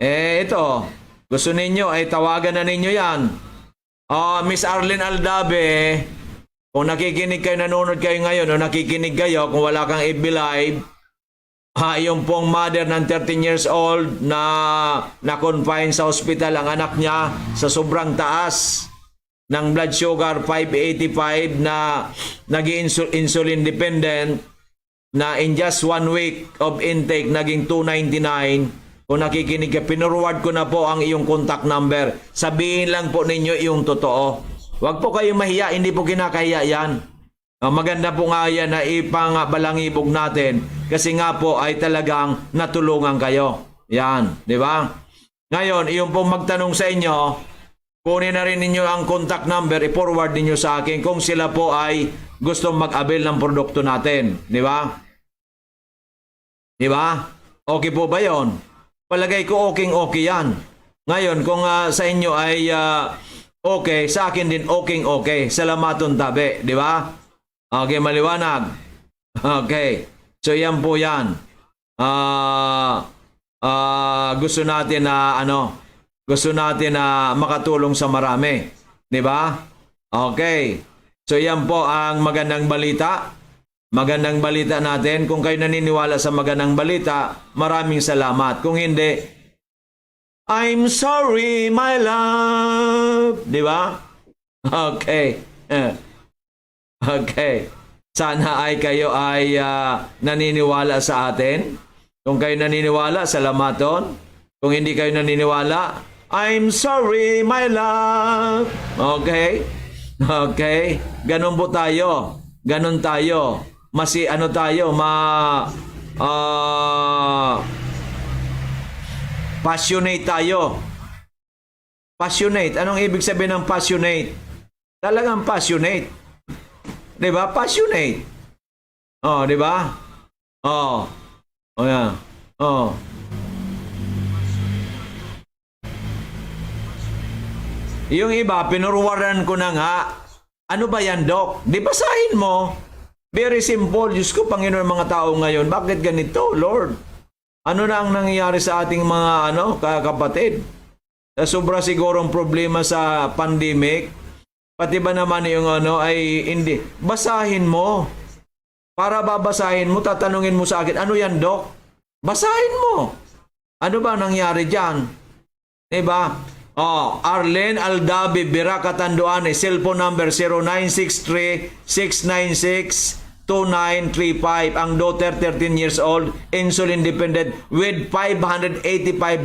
ito, gusto ninyo tawagan na ninyo yan. Miss Arlene Aldabe, kung nakikinig kayo, nanonood kayo ngayon o nakikinig kayo, kung wala kang FB Live, yung pong mother ng 13 years old na confine sa hospital, ang anak niya sa sobrang taas ng blood sugar 585 na naging insulin dependent, na in just 1 week of intake naging 299. Kung nakikinig ka, pinurward ko na po ang iyong contact number. Sabihin lang po ninyo yung totoo. Huwag po kayong mahiya, hindi po kinakahiya yan. Maganda po nga yan na ipangbalangibog natin kasi nga po ay talagang natulungan kayo. Yan, di ba? Ngayon, yung po magtanong sa inyo, kunin na rin ninyo ang contact number, i-forward ninyo sa akin kung sila po ay gustong mag-avail ng produkto natin. Di ba? Di ba? Okay po ba yon? Palagay ko okay yan. Ngayon, kung sa inyo ay okay, sa akin din okay. Salamaton tabi. Di ba? Okay, maliwanag. Okay. So, yan po yan. Gusto natin na gusto natin na makatulong sa marami. Di ba? Okay. So, yan po ang magandang balita. Magandang balita natin. Kung kayo naniniwala sa magandang balita, maraming salamat. Kung hindi, I'm sorry, my love. Di ba? Okay. Okay. Sana ay kayo ay naniniwala sa atin. Kung kayo naniniwala, salamaton. Kung hindi kayo naniniwala, I'm sorry, my love. Okay? Okay? Ganon po tayo. Ganon tayo. Passionate tayo. Passionate. Anong ibig sabihin ng passionate? Talagang passionate. 'Di ba? Passionate. Oh, 'di ba? Oh. Oh, yeah. Oh. Yung iba, pinurwaran ko na nga. Ano ba yan, Doc? Di basahin mo. Very simple. Diyos ko, Panginoon, mga tao ngayon. Bakit ganito, Lord? Ano na ang nangyayari sa ating mga kapatid? Sobra sigurong problema sa pandemic. Pati ba naman yung ay hindi. Basahin mo. Para babasahin mo, tatanungin mo sa akin, ano yan, Doc? Basahin mo. Ano ba nangyari dyan? Diba? Oh, Arlen Aldabi, Bira, Catanduanes, cellphone number 0963-696-2935. Ang daughter, 13 years old, insulin dependent with 585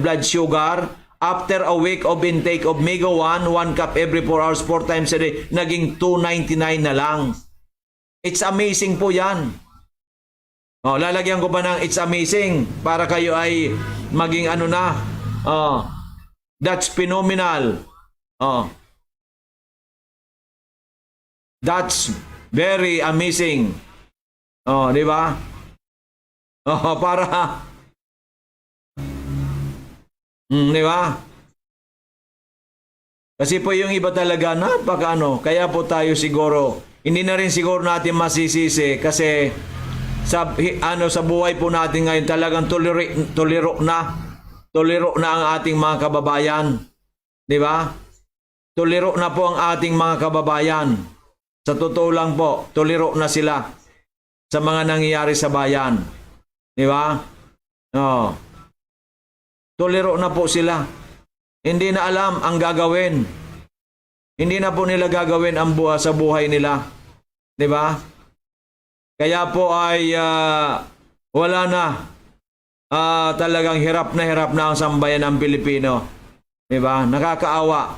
blood sugar. After a week of intake of Mega 1 cup every 4 hours, 4 times a day, naging 299 na lang. It's amazing po yan. Oh, lalagyan ko pa ng it's amazing para kayo ay maging Oh, that's phenomenal. Oh, that's very amazing. Oh, di ba? Oh, para di ba? Kasi po yung iba talaga kaya po tayo siguro hindi na rin siguro natin masisisi kasi sa buhay po natin ngayon talagang tuliro na ang ating mga kababayan. Di ba? Tuliro na po ang ating mga kababayan. Sa totoo lang po, tuliro na sila sa mga nangyayari sa bayan. Di ba? Oh. Tuliro na po sila. Hindi na alam ang gagawin. Hindi na po nila gagawin ang sa buhay nila. Di ba? Kaya po ay wala na. Talagang hirap na ang sambayan ng Pilipino. Di ba? Nakakaawa.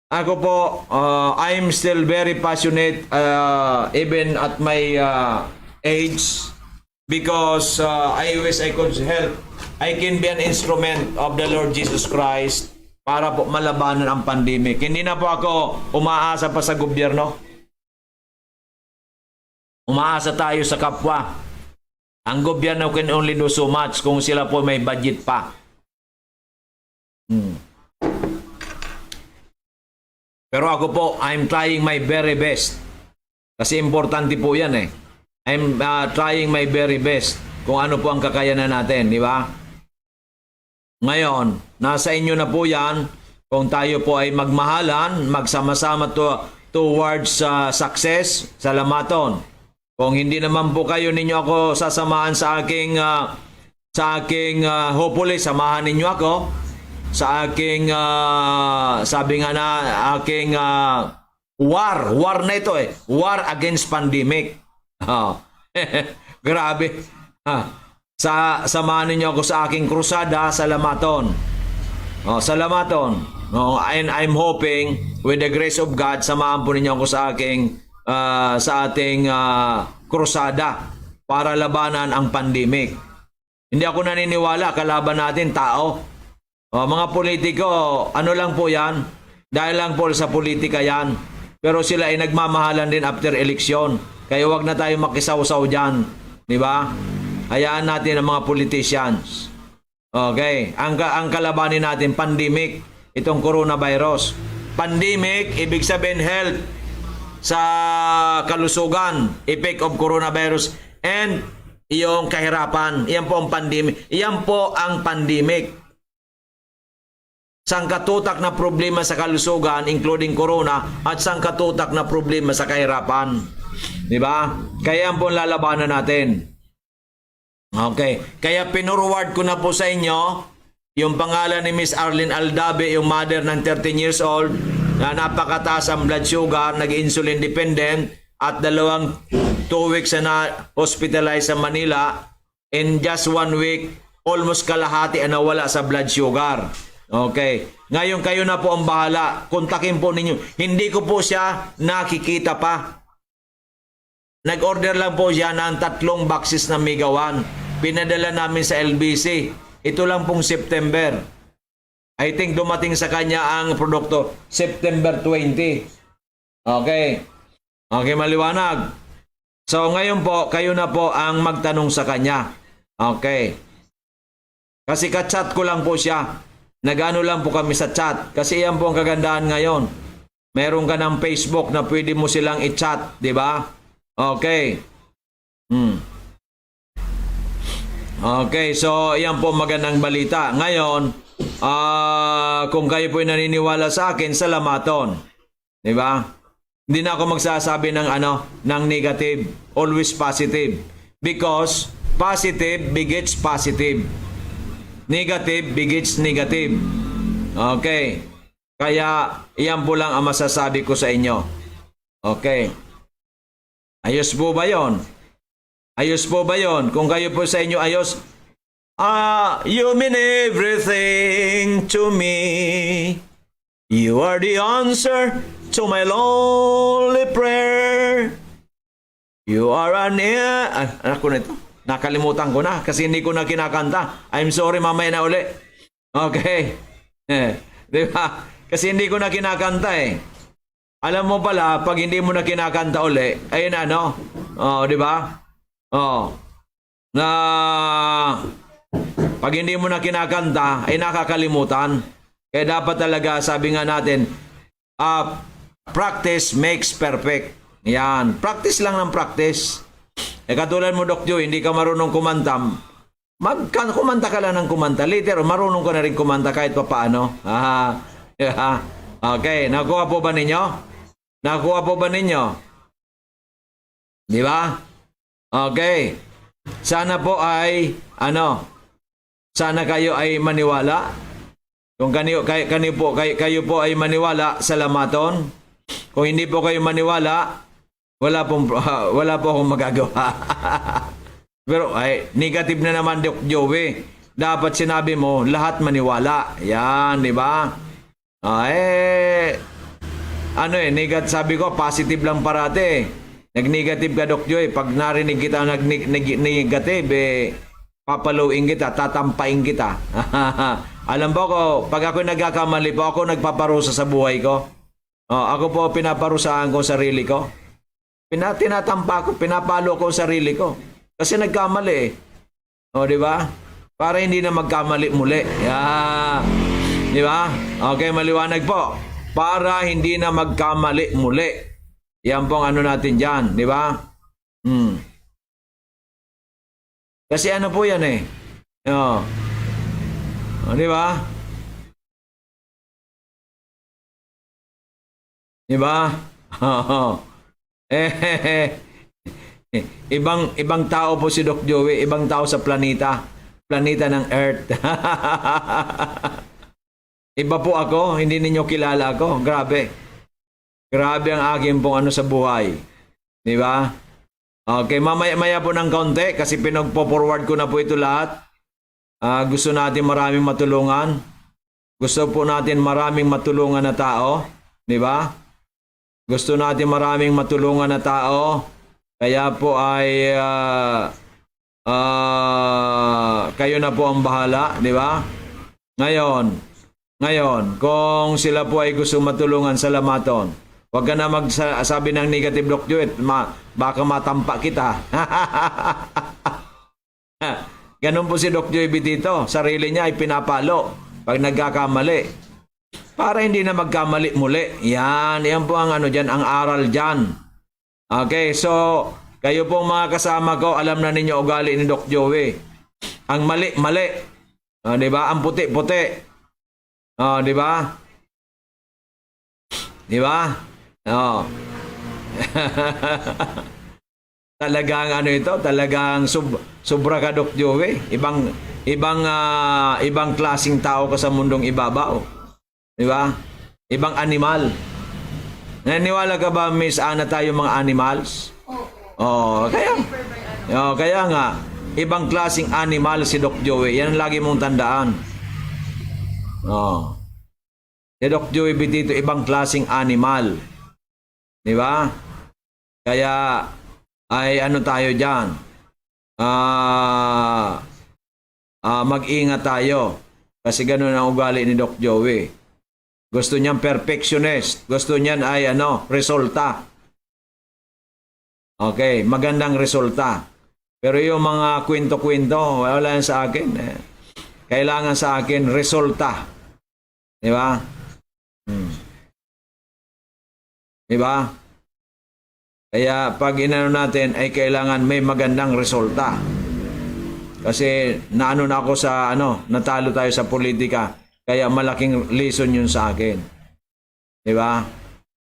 Ako po, I'm still very passionate even at my age because I wish I could help. I can be an instrument of the Lord Jesus Christ para po malabanan ang pandemic. Hindi na po ako umaasa pa sa gobyerno. Umaasa tayo sa kapwa. Ang gobyerno can only do so much kung sila po may budget pa. Pero ako po, I'm trying my very best. Kasi importante po yan eh. I'm trying my very best kung ano po ang kakayanan natin, di ba? Ngayon, nasa inyo na po yan kung tayo po ay magmahalan, magsama-sama towards success, salamaton. Kung hindi naman po kayo ninyo ako sasamahan sa aking hopefully samahan ninyo ako sa aking sabi nga na aking war na ito eh, war against pandemic. Grabe. Samahan ninyo ako sa aking krusada sa Lamaton. Salamaton. And I'm hoping with the grace of God samahan po ninyo ako sa ating krusada para labanan ang pandemic. Hindi ako naniniwala kalaban natin tao. Mga politiko, ano lang po 'yan? Dahil lang po sa politika 'yan. Pero sila ay nagmamahalan din after eleksyon. Kaya wag na tayo makisawsaw diyan, 'di ba? Hayaan natin ang mga politicians. Okay, ang kalabanin natin pandemic, itong coronavirus. Pandemic, ibig sabihin health sa kalusugan, effect of coronavirus, and yung kahirapan. Iyan po ang pandemic. Iyan po ang pandemic. Sangkatutak na problema sa kalusugan, including corona, at sangkatutak na problema sa kahirapan. Di ba? Kaya yan po ang lalabanan natin. Okay. Kaya pinurward ko na po sa inyo yung pangalan ni Miss Arlene Aldabe, yung mother ng 13 years old, na napakataas ang blood sugar, nag-insulin dependent, at 2 weeks na hospitalized sa Manila. In just 1 week, almost kalahati ang nawala sa blood sugar. Okay. Ngayon kayo na po ang bahala. Kontakin po ninyo. Hindi ko po siya nakikita pa. Nag-order lang po siya ng 3 boxes na Mega 1. Pinadala namin sa LBC. Ito lang pong September. I think dumating sa kanya ang produkto September 20. Okay. Okay, maliwanag. So ngayon po, kayo na po ang magtanong sa kanya. Okay. Kasi ka-chat ko lang po siya. Nag-ano lang po kami sa chat. Kasi yan po ang kagandahan ngayon. Meron ka ng Facebook na pwede mo silang i-chat, di ba? Okay. Okay, so yan po magandang balita. Ngayon, kung kayo po naniniwala sa akin, salamaton. Di ba? Hindi na ako magsasabi ng negative. Always positive. Because positive begets positive. Negative begets negative. Okay. Kaya, iyan po lang ang masasabi ko sa inyo. Okay. Ayos po ba yon? Ayos po ba yon? Kung kayo po sa inyo ayos, you mean everything to me. You are the answer to my lonely prayer. You are an anak ko na ito. Nakalimutan ko na kasi hindi ko na kinakanta. I'm sorry, mamaya na uli. Okay. Di ba? Kasi hindi ko na kinakanta eh. Alam mo pala, pag hindi mo na kinakanta uli, ayun di ba? Na pag hindi mo na kinakanta, ay nakakalimutan. Kaya dapat talaga, sabi nga natin, practice makes perfect. Yan. Practice lang ng practice. Katulad mo, Doc Joe, hindi ka marunong kumanta. Kumanta ka lang ng kumanta. Later, marunong ka na rin kumanta kahit pa paano. Okay, nakuha po ba ninyo? Nakuha po ba ninyo? Di ba? Okay. Sana po ay, sana kayo ay maniwala. Kung kayo po ay maniwala, salamaton. Kung hindi po kayo maniwala, wala po akong magagawa. Pero ay negative na naman, Doc Joey. Dapat sinabi mo, lahat maniwala. Yan, di ba? Negative, sabi ko, positive lang parate. Nag-negative ka, Doc Joey. Pag narinig kita nag-negative, papaluin kita, tatampain kita. Alam po ko, pag ako nagkakamali po, ako nagpaparusa sa buhay ko. Ako po pinaparusahan ko sarili ko. Tinatampa ko, pinapalo ko sarili ko. Kasi nagkamali eh. Di ba? Para hindi na magkamali muli. Yeah. Di ba? Okay, maliwanag po. Para hindi na magkamali muli. Yan pong natin dyan. Di ba? Kasi po yan eh. Di ba? Di ba? Ibang tao po si Doc Joey, ibang tao sa planeta ng Earth. Iba po ako, hindi ninyo kilala ako. Grabe ang aking pong sa buhay. Di ba? Okay, mamaya po ng kaunti kasi pinagpo-forward ko na po ito lahat. Gusto natin maraming matulungan. Gusto po natin maraming matulungan na tao, di ba? Gusto natin maraming matulungan na tao, kaya po ay kayo na po ang bahala, di ba? Ngayon, kung sila po ay gusto matulungan, salamaton. Huwag ka na magsabi ng negative, Doc Joet, baka matampak kita. Ganun po si Doc Joey Bitito, sarili niya ay pinapalo pag nagkakamali. Para hindi na magkamali muli. Yan po ang dyan, ang aral dyan. Okay, so, kayo pong mga kasama ko, alam na ninyo ugali ni Doc Joey. Ang mali. Di ba? Ang puti. Di ba? Di ba? Talagang talagang sobra ka, Doc Joey. Ibang klaseng tao ka sa mundong ibabaw. Di ba? Ibang animal. Naniniwala ka ba, Miss Ana, tayo mga animals? Oo. Kaya nga, ibang klaseng animal si Doc Joey. Yan ang lagi mong tandaan. Si Doc Joey Bitito, ibang klaseng animal. Di ba? Kaya, ay tayo dyan. Mag-ingat tayo. Kasi ganun ang ugali ni Doc Joey. Gusto niyan perfectionist. Gusto niyan ay resulta. Okay, magandang resulta. Pero yung mga kwento-kwento, wala yan sa akin. Kailangan sa akin, resulta. Di ba? Di ba? Kaya pag inano natin ay kailangan may magandang resulta. Kasi na ako sa natalo tayo sa politika. Kaya malaking lesson yun sa akin. Di ba?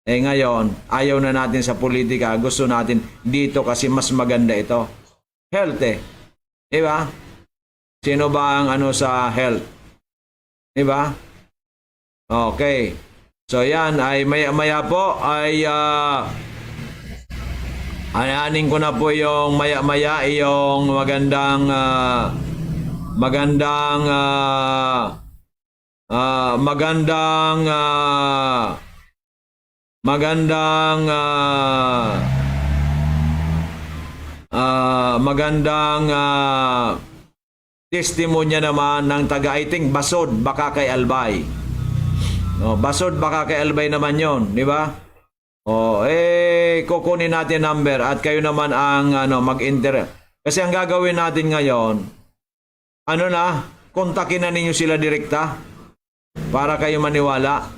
Ngayon, ayaw na natin sa politika. Gusto natin dito kasi mas maganda ito. Health Di ba? Sino ba ang sa health? Di ba? Okay. So yan ay maya po ay ayanin ko na po yung maya yung magandang testimonya naman ng taga-iting Basod baka kay Albay. Basod baka kay Albay naman yon, di ba? Kukunin natin number at kayo naman ang mag-inter. Kasi ang gagawin natin ngayon, kontakin na ninyo sila direkta para kayo maniwala.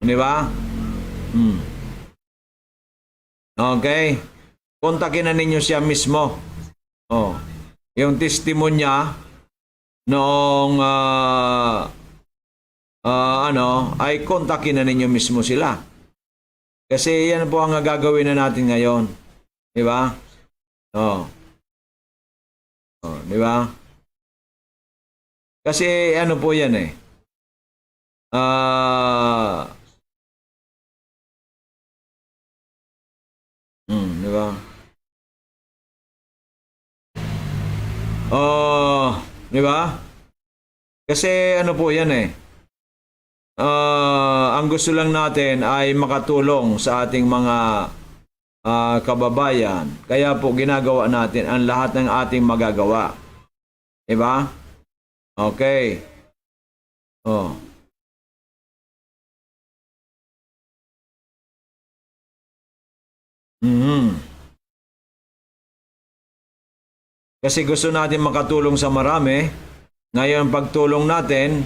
Di ba? Okay. Kontakin na ninyo siya mismo. Yung testimonya noong ay kontakin na ninyo mismo sila. Kasi yan po ang gagawin na natin ngayon. Di ba? Di ba? Kasi po yan di ba? Di ba? Kasi po yan ang gusto lang natin ay makatulong sa ating mga kababayan. Kaya po ginagawa natin ang lahat ng ating magagawa. Di ba? Okay. Kasi gusto natin makatulong sa marami. Ngayon, pagtulong natin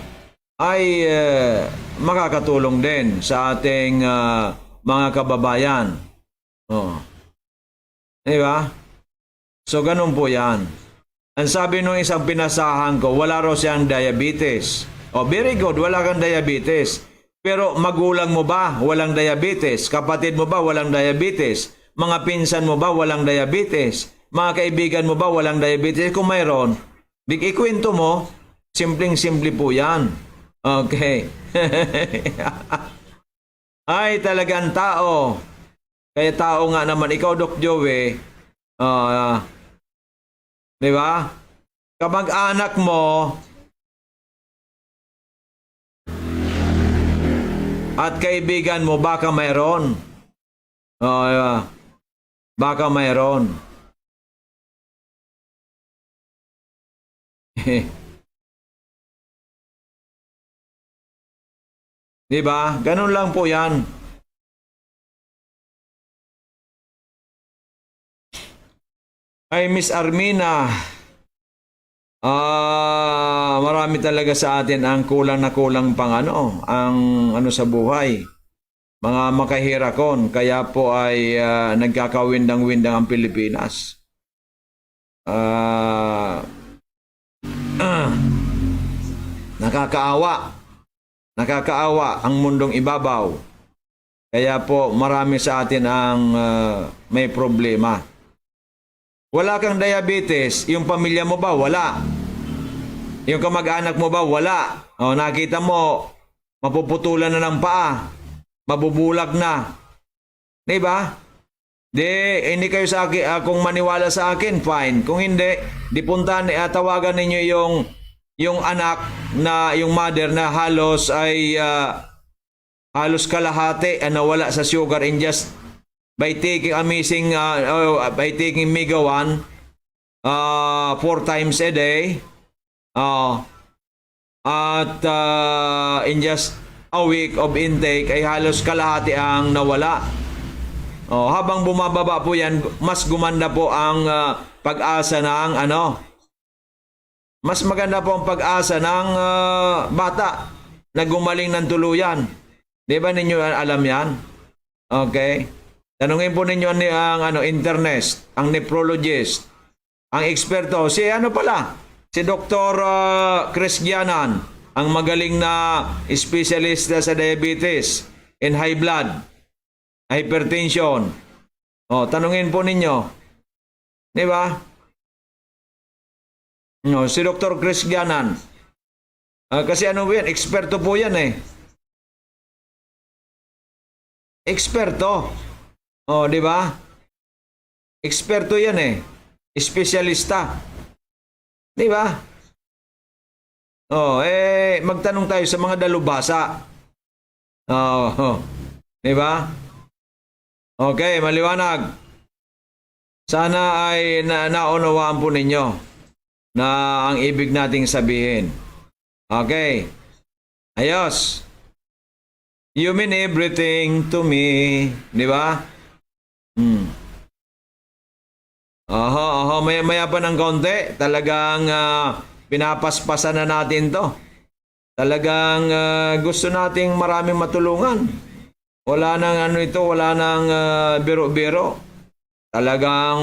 ay makakatulong din sa ating mga kababayan. Di ba? So, ganun po yan. Ang sabi nung isang pinasahan ko, wala raw siyang diabetes. Very good, wala kang diabetes. Pero magulang mo ba walang diabetes? Kapatid mo ba walang diabetes? Mga pinsan mo ba walang diabetes? Mga kaibigan mo ba walang diabetes? Kung mayroon, ikwento mo, simpleng-simple po yan. Okay. Ay, talagang tao. Kaya tao nga naman. Ikaw, Doc Joey, di ba? Kamag-anak mo, at kaibigan mo, baka mayroon. Baka mayroon. Di ba? Ganun lang po yan. Ay, Miss Armina, marami talaga sa atin ang kulang na kulang pang ang sa buhay. Mga makahirakon, kaya po ay nagkakawindang-windang ang Pilipinas. Nakakaawa. Nakakaawa ang mundong ibabaw. Kaya po marami sa atin ang may problema. Wala kang diabetes, yung pamilya mo ba? Wala. Yung kamag-anak mo ba? Wala. O, nakita mo, mapuputulan na ng paa. Mabubulag na. Di ba? Hindi kayo sa akin, kung maniwala sa akin, fine. Kung hindi, tawagan ninyo yung anak na, yung mother na halos kalahati nawala sa sugar in just by taking by taking Mega 1 4 times a day at in just a week of intake ay halos kalahati ang nawala. Habang bumababa po yan, mas gumanda po ang pag-asa ng mas maganda po ang pag-asa ng bata na gumaling ng tuluyan. Di ba ninyo alam yan? Okay. Tanungin po ninyo ang internist, ang nephrologist, ang eksperto. Si Dr. Chris Gianan, ang magaling na espesyalista sa diabetes and high blood, hypertension. Tanungin po ninyo. Di ba? Si Dr. Chris Gianan. Kasi po yan? Eksperto po yan eh. Eksperto. Di ba? Eksperto yan eh. Espesyalista. Di ba? Magtanong tayo sa mga dalubhasa. Di ba? Okay, maliwanag. Sana ay naunawaan po ninyo na ang ibig nating sabihin. Okay. Ayos. You mean everything to me. Di ba? Maya pa ng konti. Talagang pinapaspasan na natin to. Talagang gusto nating maraming matulungan. Wala nang wala nang biro-biro. Talagang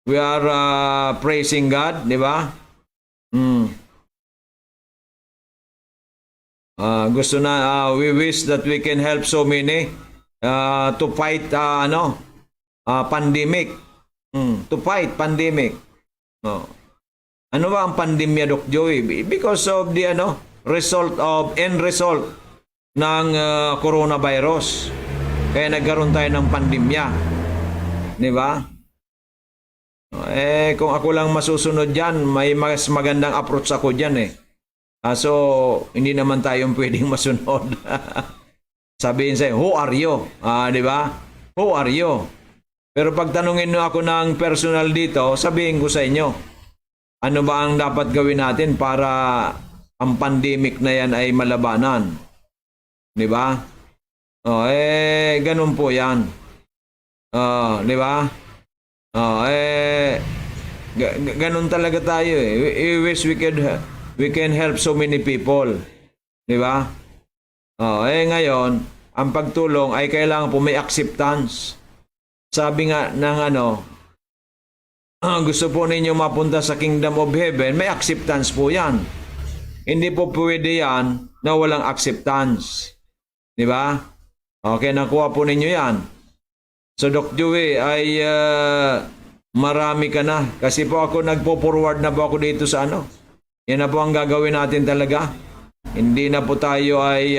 we are praising God, di ba? Gusto na we wish that we can help so many to fight pandemic. To fight pandemic. Ano ba ang pandemya, Doc Joey? Because of the end result ng coronavirus. Kaya nagkaroon tayo ng pandemya. Di ba? Kung ako lang masusunod dyan, may mas magandang approach ako dyan eh. So, hindi naman tayong pwedeng masunod. Sabihin sa'yo, who are you? Di ba? Who are you? Pero pag tanungin nyo ako ng personal dito, sabihin ko sa inyo, ano ba ang dapat gawin natin para ang pandemic na yan ay malabanan? Di ba? Ganun po yan. Di ba? Ganun talaga tayo eh. We wish we can help so many people. Di ba? Ngayon, ang pagtulong ay kailangan po may acceptance. Sabi nga ng gusto po ninyo mapunta sa Kingdom of Heaven, may acceptance po yan. Hindi po pwede yan na walang acceptance. Di ba? Okay, nakuha po ninyo yan. So, Doc Joey, ay marami ka na. Kasi po ako nagpo-forward na po ako dito sa Yan na po ang gagawin natin talaga. Hindi na po tayo ay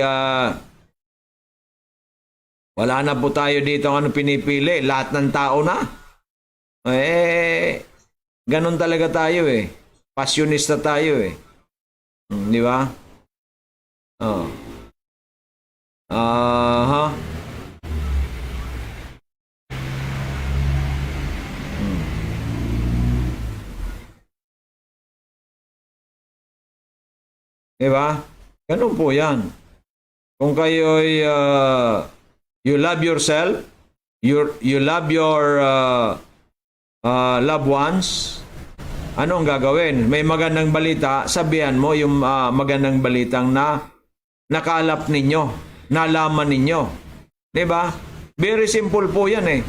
wala na po tayo dito pinipili. Lahat ng tao na. Ganun talaga tayo eh. Passionista tayo eh. Di ba? Aha. Diba? Ganun po yan. Kung kayo'y you love yourself, you love your loved ones, ano ang gagawin? May magandang balita, sabihan mo yung magandang balitang na nakalap ninyo, nalaman ninyo. Diba? Very simple po yan eh.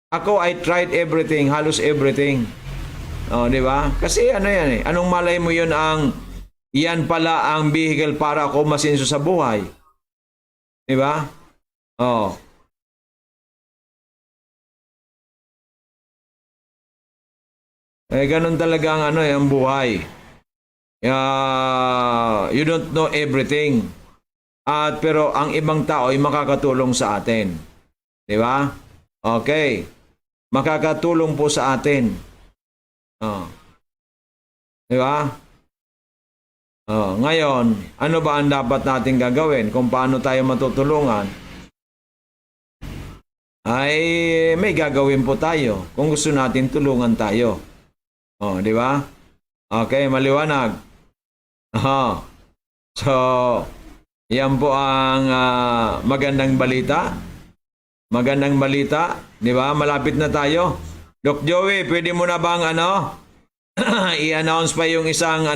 Ako, I tried everything, halos everything. Oh, di ba? Kasi ano yan eh, anong malay mo yun yan pala ang vehicle para ako masinso sa buhay. Di ba? Oh. Eh, ganun talaga ang ang buhay. You don't know everything. Pero ang ibang tao ay makakatulong sa atin. Di ba? Okay. Makakatulong po sa atin. Oh. Di ba? Oh, ngayon, ano ba ang dapat natin gagawin kung paano tayo matutulungan? Ay may gagawin po tayo kung gusto natin tulungan tayo. Oh, di ba? Okay, maliwanag. Oh. So, yan po ang magandang balita. Magandang balita, di ba? Malapit na tayo. Doc Joey, pwede mo na bang i-announce pa yung isang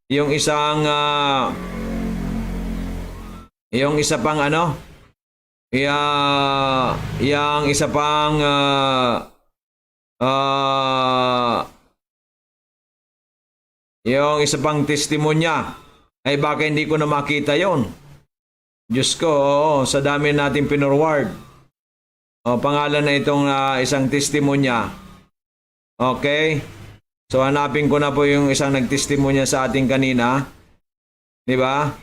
yung isa pang yung isa pang yung isa pang testimonya ay baka hindi ko na makita yon. Diyos ko, sa dami natin pinorward. Pangalan na itong isang testimonya. Okay? So hanapin ko na po yung isang nagtestimonya sa ating kanina. 'Di ba?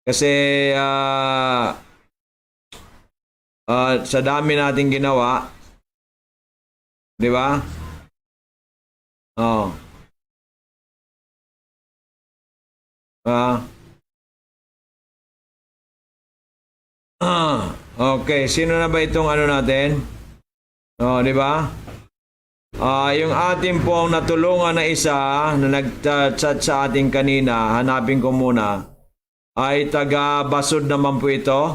Kasi sa dami nating ginawa, 'di ba? Oh. Okay, sino na ba itong natin? Oh, 'di ba? Yung ating pong natulungan na isa na nag-chat sa ating kanina, hanapin ko muna, ay taga Basod naman po ito.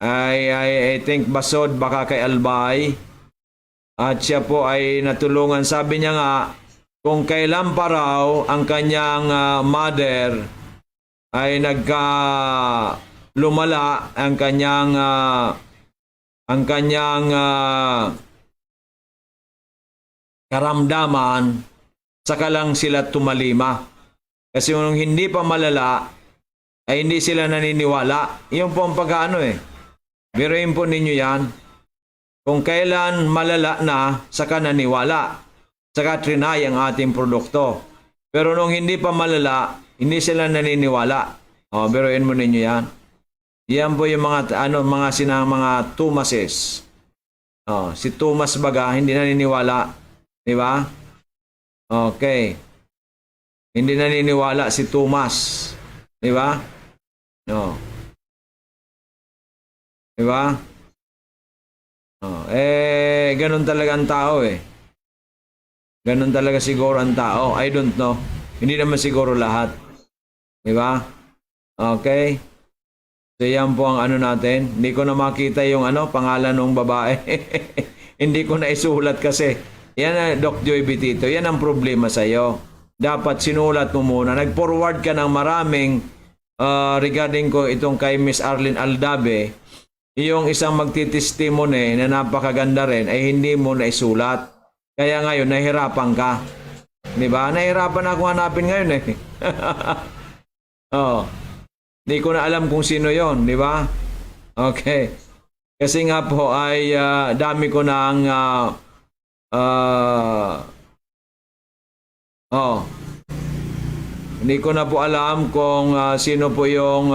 I think Basod, baka kay Albay. At siya po ay natulungan. Sabi niya nga, kung kailan pa raw ang kanyang mother ay lumala ang kanyang karamdaman, saka lang sila tumalima. Kasi kung hindi pa malala, ay hindi sila naniniwala. Yung po ang pagkaano eh. Biruin po ninyo yan. Kung kailan malala na, saka naniwala. Saka trinay ang ating produkto. Pero nung hindi pa malala, hindi sila naniniwala. Biruin mo ninyo yan. Yan po yung mga Thomases. Si Thomas baga, hindi naniniwala. Di ba? Okay. Hindi naniniwala si Thomas. Di ba? No. Di ba? Ganun talaga ang tao eh. Ganun talaga siguro ang tao. I don't know. Hindi naman siguro lahat. Di ba? Okay. So yan po ang natin. Hindi ko na makita yung pangalan ng babae. Hindi ko na isulat kasi. Yan Doc Joy Bitito, yan ang problema sa iyo. Dapat sinulat mo muna. Nag-forward ka ng maraming regarding ko itong kay Miss Arlene Aldabe. Yung isang magtitestimony na napakaganda rin ay hindi mo na isulat. Kaya ngayon nahihirapan ka. Di ba? Nahihirapan ako hanapin ngayon eh. Di ko na alam kung sino yon, di ba? Okay. Kasi nga po ay dami ko ng hindi ko na po alam kung sino po yung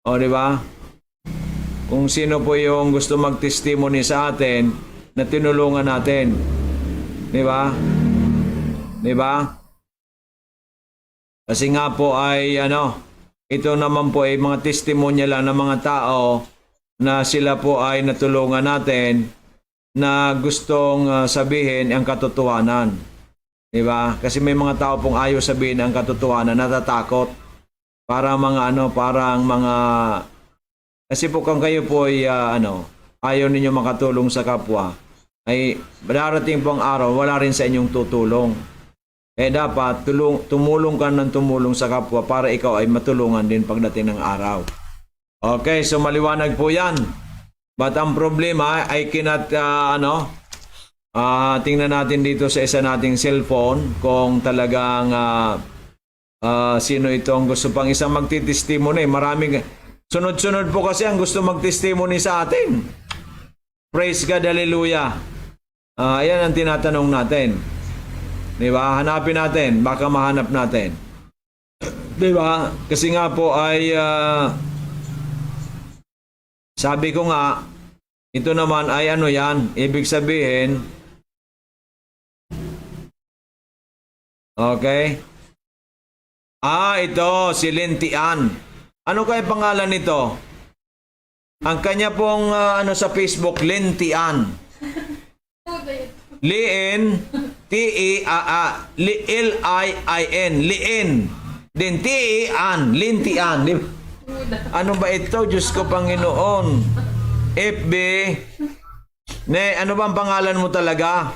di ba? Kung sino po yung gusto mag-testimony sa atin na tinulungan natin. Di ba? Di ba? Kasi nga po ay ito naman po ay mga testimonya lang ng mga tao na sila po ay natulungan natin na gustong sabihin ang katotohanan. Diba? Kasi may mga tao pong ayaw sabihin ang katotohanan, natatakot. Parang mga kasi po kung kayo po ay ayaw ninyo makatulong sa kapwa, ay darating po ang araw, wala rin sa inyong tutulong. Dapat tumulong ka ng tumulong sa kapwa para ikaw ay matulungan din pagdating ng araw. Okay, so maliwanag po yan. But ang problema ay tingnan natin dito sa isa nating cellphone kung talagang sino ito ang gusto pang isang magtitestimony. Maraming sunod-sunod po kasi ang gusto magtestimony sa atin. Praise God, hallelujah. Ayan ang tinatanong natin. Diba? Hanapin natin. Baka mahanap natin. Diba? Kasi nga po ay sabi ko nga, ito naman ay yan. Ibig sabihin, okay. Ito, si Lintian. Ano kaya pangalan nito? Ang kanya pong sa Facebook, Lintian. Lin, L-I-I-N, Lin. Then T-E-An, Lintian. Ano ba ito? Diyos ko, Panginoon. FB. Ano bang pangalan mo talaga?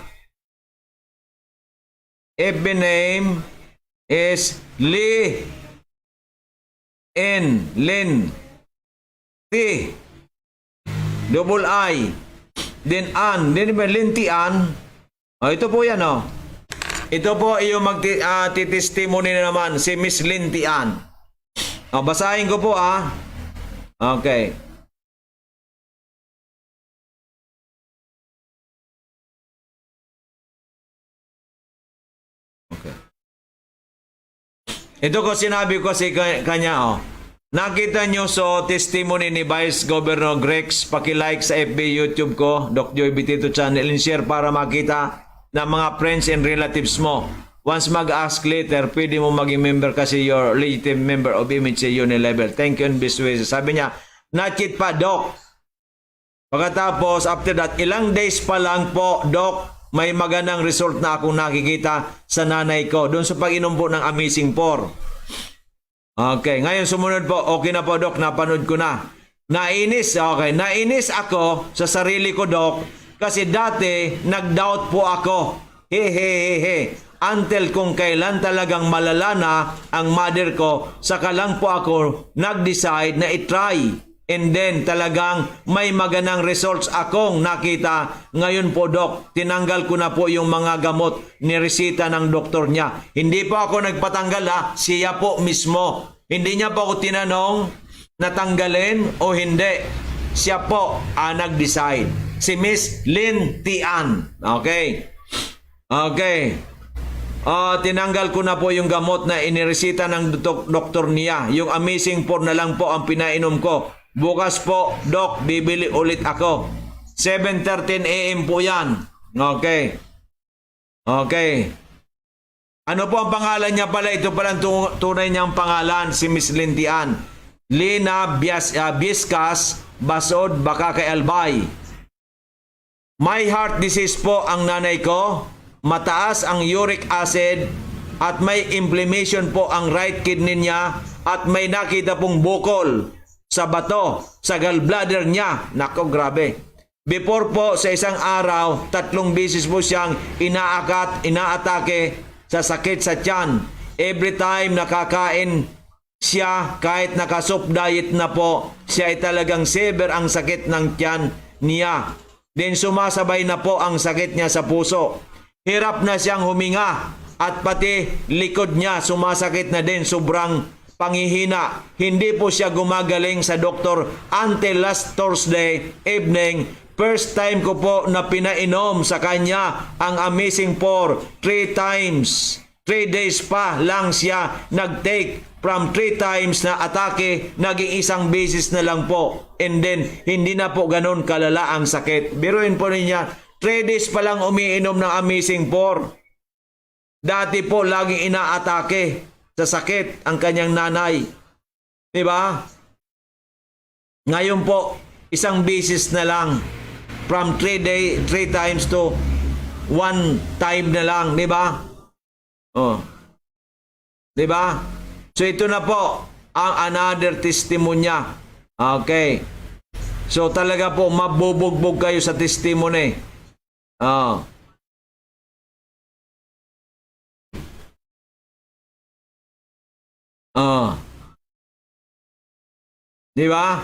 FB name is Lin T double I then An then Lintian. Ito po yan ito po yung magtitestimony na naman si Miss Lintian. Basahin ko po okay. Ito ko sinabi ko si kanya nakita nyo testimony ni Vice Governor Grex, paki-like sa FB YouTube ko, Doc Joy Bitito Channel, and share para makita ng mga friends and relatives mo. Once mag-ask later, pwede mo maging member kasi your legitimate member of Image Unilevel. Thank you and best wishes. Sabi niya, not yet pa, Doc. Pagkatapos, after that, ilang days pa lang po, Doc, may magandang result na akong nakikita sa nanay ko doon sa pag-inom po ng Amazing 4. Okay, ngayon sumunod po. Okay na po, Doc, napanood ko na. Nainis ako sa sarili ko, Doc, kasi dati nag-doubt po ako. Until kung kailan talagang malala na ang mother ko, saka lang po ako nag-decide na i-try. And then talagang may magandang results akong nakita. Ngayon po, Doc, tinanggal ko na po yung mga gamot ni resita ng doktor niya. Hindi po ako nagpatanggal siya po mismo. Hindi niya po ako tinanong natanggalin o hindi. Siya po nag-decide. Si Miss Lintian. Okay. Tinanggal ko na po yung gamot na iniresita ng doktor niya. Yung Amazing 4 na lang po ang pinainom ko. Bukas po, Doc, bibili ulit ako. 7:13 AM po yan. Okay. Ano po ang pangalan niya pala? Ito pala ang tunay niyang pangalan, si Miss Lintian. Lina Biescas Basod Bakakay Albay. May heart disease po ang nanay ko. Mataas ang uric acid at may inflammation po ang right kidney niya at may nakita pong bukol sa bato, sa gallbladder niya. Nako, grabe. Before po, sa isang araw, 3 beses po siyang inaatake sa sakit sa tiyan. Every time nakakain siya, kahit naka-soft diet na po, siya ay talagang severe ang sakit ng tiyan niya. Then sumasabay na po ang sakit niya sa puso. Hirap na siyang huminga at pati likod niya sumasakit na din, sobrang panghihina. Hindi po siya gumagaling sa doktor until last Thursday evening. First time ko po na pinainom sa kanya ang Amazing 4 3 times. 3 days pa lang siya nag-take. From 3 times na atake, naging 1 beses na lang po. And then, hindi na po ganun kalala ang sakit. Biruin po niya, 3 days pa lang umiinom ng Amazing 4. Dati po, laging inaatake sa sakit ang kanyang nanay. Di ba? Ngayon po, isang beses na lang. From 3 times to 1 time na lang. Di ba? Oh. Di ba? So ito na po ang another testimonya. Okay. So talaga po mabubugbog kayo sa testimony. Oh. Oh. Di ba?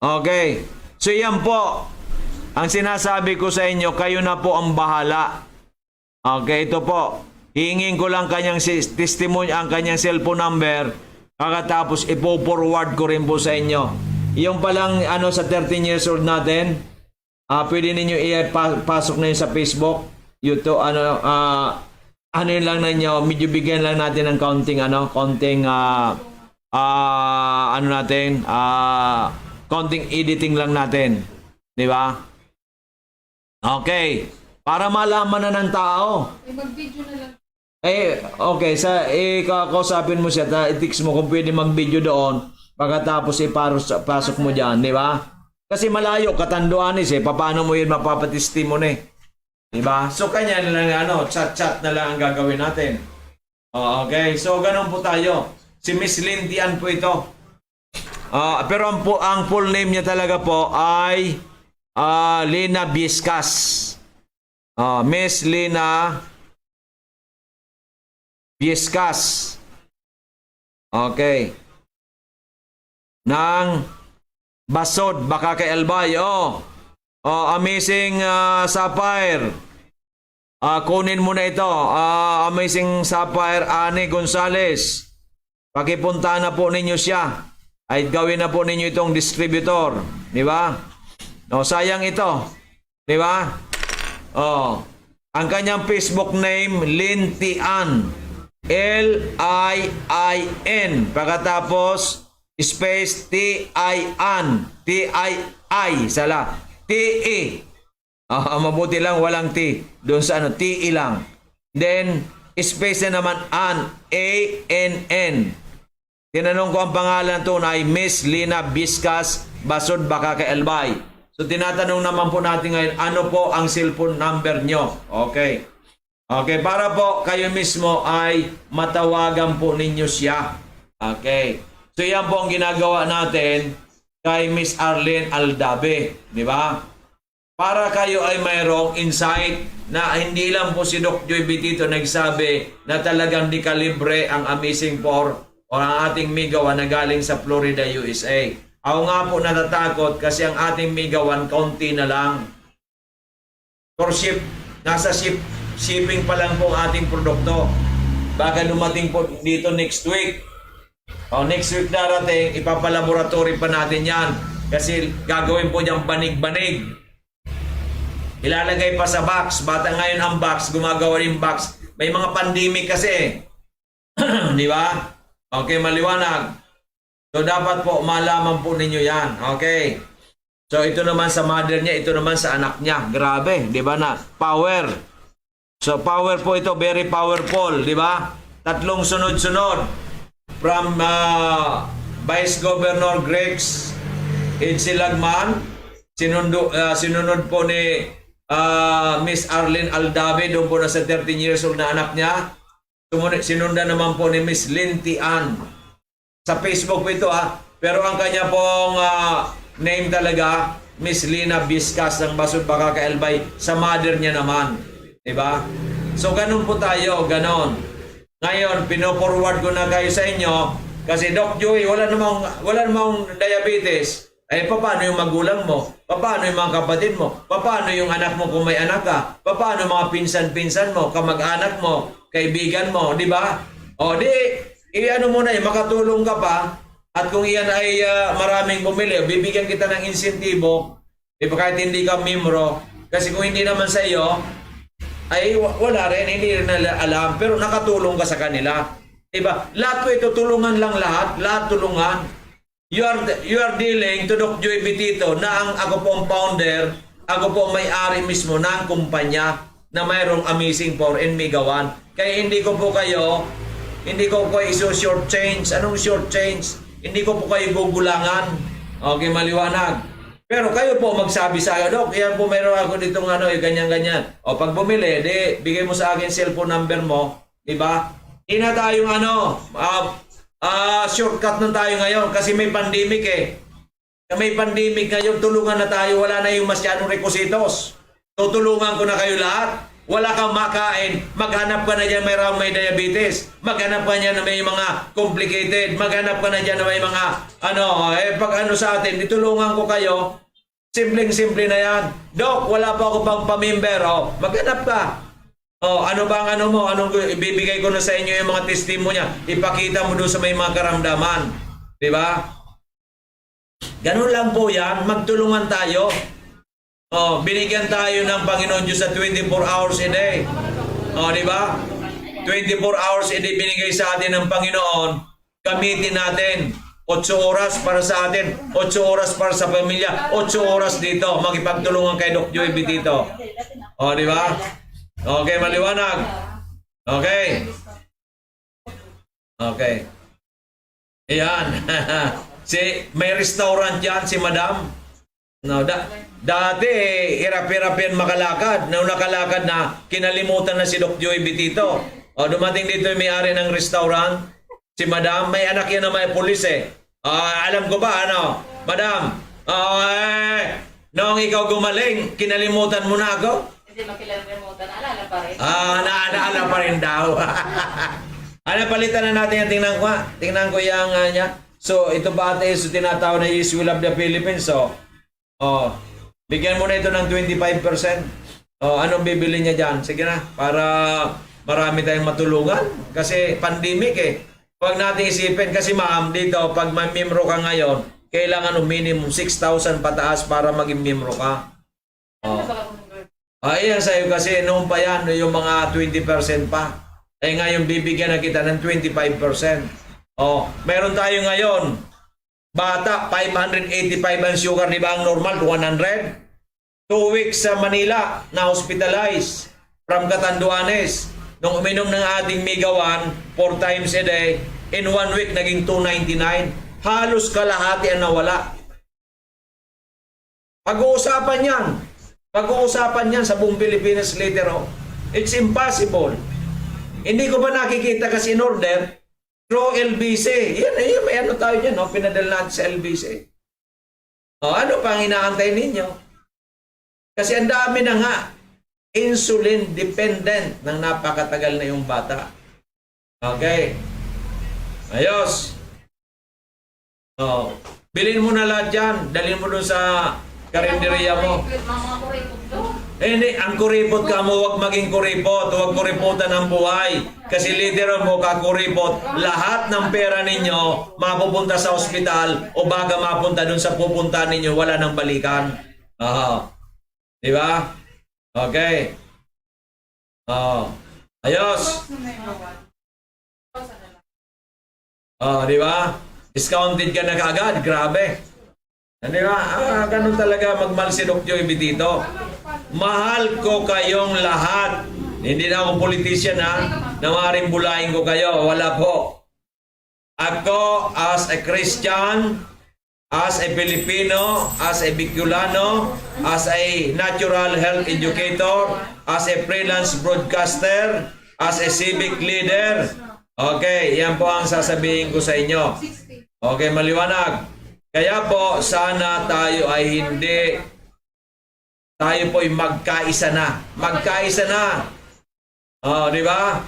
Okay. So yan po. Ang sinasabi ko sa inyo, kayo na po ang bahala. Okay, ito po. Hingin ko lang kanyang testimony, ang kanyang cellphone number. Kakatapos ipo-forward ko rin po sa inyo. Yung palang sa 13 years old natin, pwede ninyo ipasok na yun sa Facebook, YouTube, yun lang ninyo, medyo bigyan lang natin ng counting counting editing lang natin. Di ba? Okay. Para malaman na ng tao. Mag-video na lang. Okay, kakausapin mo siya, i-text mo kung pwede mag-video doon, pagkatapos ipasok mo dyan, di ba? Kasi malayo, Katanduanes paano mo yun mapapatestimony? Di ba? So, kanya na lang, chat-chat na lang ang gagawin natin. Okay, so ganun po tayo. Si Miss Lintian po ito. Pero ang full name niya talaga po ay Lina Biscas. Miss Lina Biscas. Okay. Nang Basod, baka kay Albay. Amazing Sapphire. Kunin mo na ito. Amazing Sapphire, Ani Gonzales. Pakipunta na po ninyo siya. Ay gawin na po ninyo itong distributor. Di ba? Sayang ito. Di ba? Ang kanyang Facebook name, Lintian. L-I-I-N. Pagkatapos, space T-I-N. T-I-I. Sala. T-E. Mabuti lang walang T. Doon sa T-E lang. Then, space na naman An. A-N-N. Tinanong ko ang pangalan tunay, Miss Lina Biscas Basod baka kay Albay. So, tinatanong naman po natin ngayon, ano po ang cellphone number nyo? Okay. Okay, para po kayo mismo ay matawagan po ninyo siya. Okay. So yan po ang ginagawa natin kay Miss Arlene Aldabe. Di ba? Para kayo ay mayroong insight na hindi lang po si Doc Joy Bitito nagsabi na talagang dekalibre ang Amazing 4 o ang ating Migawan na galing sa Florida, USA. Ako nga po natatakot kasi ang ating Migawan, kaunti na lang. For nasa shipping pa lang po ang ating produkto. Baka dumating po dito next week. Next week darating, ipapalaboratory pa natin yan. Kasi gagawin po niyang banig-banig. Ilalagay pa sa box. Bata ngayon ang box, gumagawa rin box. May mga pandemic kasi. Di ba? Okay, maliwanag. So dapat po malaman po ninyo yan. Okay. So ito naman sa mother niya, ito naman sa anak niya. Grabe, di ba na? Power. So power po ito, very powerful, di ba? Tatlong sunod-sunod. From Vice Governor Gregs Lagman, sinunod po ni Miss Arlene Aldabe, doon po na sa 13 years old na anak niya. Sinundan naman po ni Miss Lintian. Sa Facebook po ito pero ang kanya pong name talaga, Miss Lina Biscas ng Basod baka kay Albay, sa mother niya naman. Diba? So ganun po tayo, ganon. Ngayon, pino-forward ko na kayo sa inyo kasi Doc Joey, wala namang diabetes. Paano yung magulang mo? Paano yung mga kapatid mo? Paano yung anak mo kung may anak ka? Paano mga pinsan-pinsan mo, kamag-anak mo, kaibigan mo, di ba? Ano muna makatulong ka pa. At kung iyan ay maraming bumili, bibigyan kita ng insentibo, kahit hindi ka membro. Kasi kung hindi naman sa iyo, ay wala rin, hindi rin nila alam, pero nakatulong ka sa kanila. Diba? Lahat po ito, tulungan lang lahat tulungan. You are dealing to Doc Joy Bitito na ako po ang founder, ako po may-ari mismo ng kumpanya na mayroong Amazing 4 and Migawan. Kaya hindi ko po iso short change. Anong short change? hindi ko po kayo gugulangan. Okay, maliwanag. Pero kayo po magsabi sa akin, Dok, yan po meron ako ditong ganyan-ganyan. O pag bumili, di, bigay mo sa akin cellphone number mo, di ba? Hindi na tayong shortcut na tayo ngayon kasi may pandemic eh. May pandemic ngayon, tulungan na tayo, wala na yung masyadong requisitos. Tutulungan ko na kayo lahat. Wala kang makain, maghanap ka na dyan may diabetes, maghanap ka na may mga complicated, maghanap ka na dyan na may mga pag sa atin, ditulungan ko kayo, simpleng-simple na yan. Dok, wala pa ako pang pamimber, maghanap ka. Ano bang anong ibibigay ko na sa inyo yung mga testimonya, ipakita mo doon sa may mga karamdaman. Di ba? Ganun lang po yan, magtulungan tayo. Binigyan tayo ng Panginoon Diyos sa 24 hours a day. Di ba? 24 hours a day binigay sa atin ng Panginoon. Gamitin natin. 8 oras para sa atin. 8 oras para sa pamilya. 8 oras dito. Makipagtulungan kay Doc Joey dito. Di ba? Okay, maliwanag. Okay. Okay. Ayan. May restaurant yan, si Madam. No, dati hirap-hirapin makalakad. Nung nakalakad na, kinalimutan na si Doc Joey Bitito. Dumating dito yung may-ari ng restaurant, si Madam. May anak yan na may pulis eh. Alam ko ba, Madam, noong ikaw gumaling, kinalimutan mo na ako? Hindi makilimutan, naalala pa rin. Naalala pa rin daw. Palitan na natin yung tingnan ko. Tingnan ko yung niya. So, ito ba ate, tinatawag na Yes, We Love the Philippines. So, bigyan mo na ito ng 25%. Anong bibili niya dyan? Sige na, para marami tayong matulungan. Kasi pandemic eh. Huwag natin isipin. Kasi ma'am, dito, pag may miyembro ka ngayon, kailangan minimum 6,000 pataas para maging miyembro ka. Ayan sa'yo kasi noon pa yan, yung mga 20% pa. Ngayon bibigyan na kita ng 25%. Meron tayo ngayon. Bata, 585 ang sugar, di ba ang normal, 100? 2 weeks sa Manila, na-hospitalize from Catanduanes. Nung uminom ng ating Mega 1, 4 times a day, in 1 week, naging 299. Halos kalahati ang nawala. Pag-uusapan yan. Pag-uusapan yan sa buong Pilipinas later on. It's impossible. Hindi ko ba nakikita kasi in order, through LBC. Yan, may tayo dyan, pinadala natin sa LBC. Ano pang inaantay ninyo? Kasi ang dami na nga, insulin dependent ng napakatagal na yung bata. Okay. Ayos. Bilhin mo na lahat dyan. Dalhin mo doon sa karinderya mo. Hindi, ang kuripot ka mo, huwag maging kuripot. Huwag kuripotan ang buhay. Kasi literal mo kakuripot, lahat ng pera ninyo mapupunta sa ospital o baga mapunta dun sa pupunta ninyo, wala nang balikan. Di ba? Okay. Ayos. Di ba? Discounted ka na kaagad. Grabe. Di ba? Ganun talaga magmahal si Doc Joey dito. Mahal ko kayong lahat. Hindi na ako politician na maaaring bulahin ko kayo. Wala po. Ako as a Christian, as a Filipino, as a Bicolano, as a natural health educator, as a freelance broadcaster, as a civic leader. Okay, yan po ang sasabihin ko sa inyo. Okay, maliwanag. Kaya po, sana tayo ay tayo po ay magkaisa na. Magkaisa na. Di ba?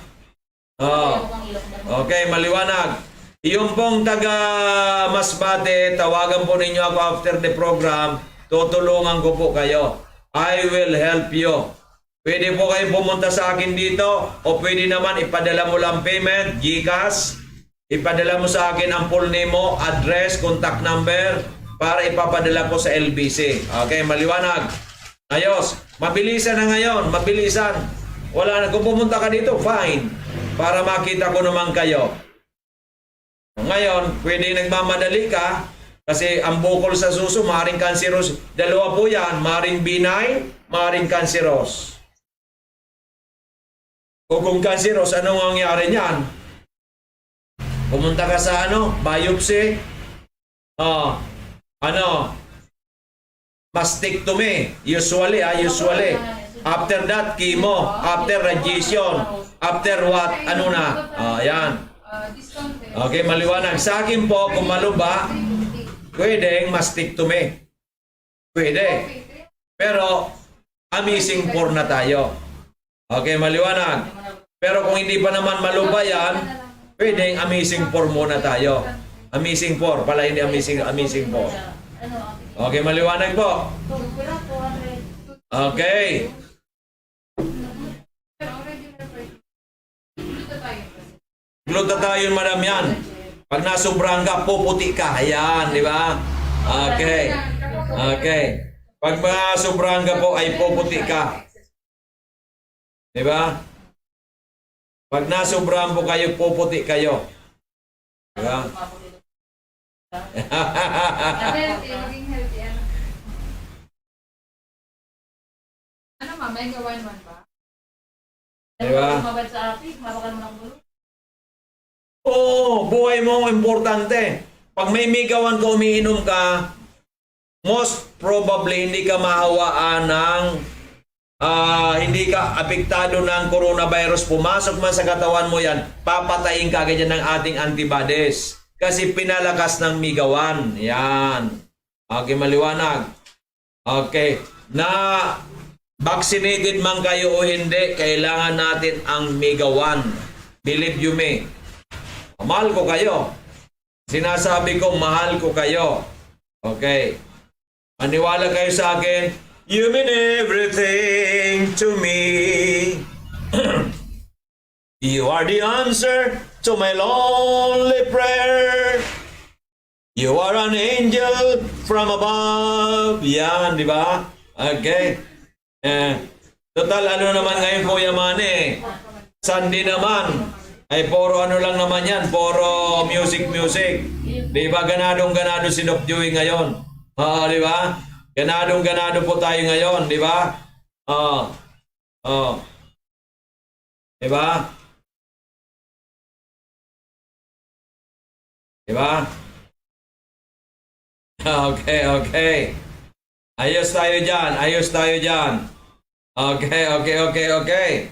Okay, maliwanag. Yung pong taga Masbate, tawagan po ninyo ako after the program. Tutulungan ko po kayo. I will help you. Pwede po kayong pumunta sa akin dito o pwede naman ipadala mo lang payment, GCash. Ipadala mo sa akin ang full name mo, address, contact number para ipapadala ko sa LBC. Okay, maliwanag. Ayos. Mabilisan na ngayon. Mabilisan. Wala na. Kung pumunta ka dito, fine. Para makita ko naman kayo. Ngayon, pwede nagmamadali ka kasi ang bukol sa suso, maaaring cancerous. Dalawa po yan. Maaaring benign, maaaring cancerous. Kung cancerous, anong mangyari niyan? Pumunta ka sa biopsy, Ano? Mastectomy. Usually. After that, chemo. After radiation. After what? Ano na? Yan. Okay, maliwanag. Sa akin po, kung maluba, pwedeng mastectomy. Pwede. Pero, amazing for na tayo. Okay, maliwanag. Pero kung hindi pa naman maluba yan, pwedeng amazing for muna tayo. Amazing for. Pala hindi amazing for. Okay, maliwanag po. Okay. Glutathione, madam, yan. Pag nasubrang ka, puputi ka. Ayan, di ba? Okay. Okay. Pag nasubrang ka po, ay puputi ka. Di ba? Pag nasubrang po kayo, puputi kayo. Di ba? Maging healthy, ano? Ano ma, may gawan man ba? Diba? Mabad sa api, mabakan mo ng gulo. Oo, buhay mo importante. Pag may migawan ka, umiinom ka, most probably hindi ka mahawaan ng hindi ka apektado ng coronavirus. Pumasok man sa katawan mo yan, papatayin ka agad yan ng ating antibodies. Kasi pinalakas ng migawan. Yan. Okay, maliwanag. Okay. Na vaccinated man kayo o hindi, kailangan natin ang migawan. Believe you me. Mahal ko kayo. Sinasabi ko, mahal ko kayo. Okay. Maniwala kayo sa akin. You mean everything to me. You are the answer to my lonely prayer. You are an angel from above. Yan, di ba? Okay. Total, ano naman ngayon po yaman eh. Sunday naman. Ay, puro ano lang naman yan. Puro music. Di ba? Ganadong-ganado si Doc Joey ngayon. Di ba? Ganadong-ganado po tayo ngayon. Di ba? Di ba? Di ba? Okay. Ayos tayo dyan. Okay.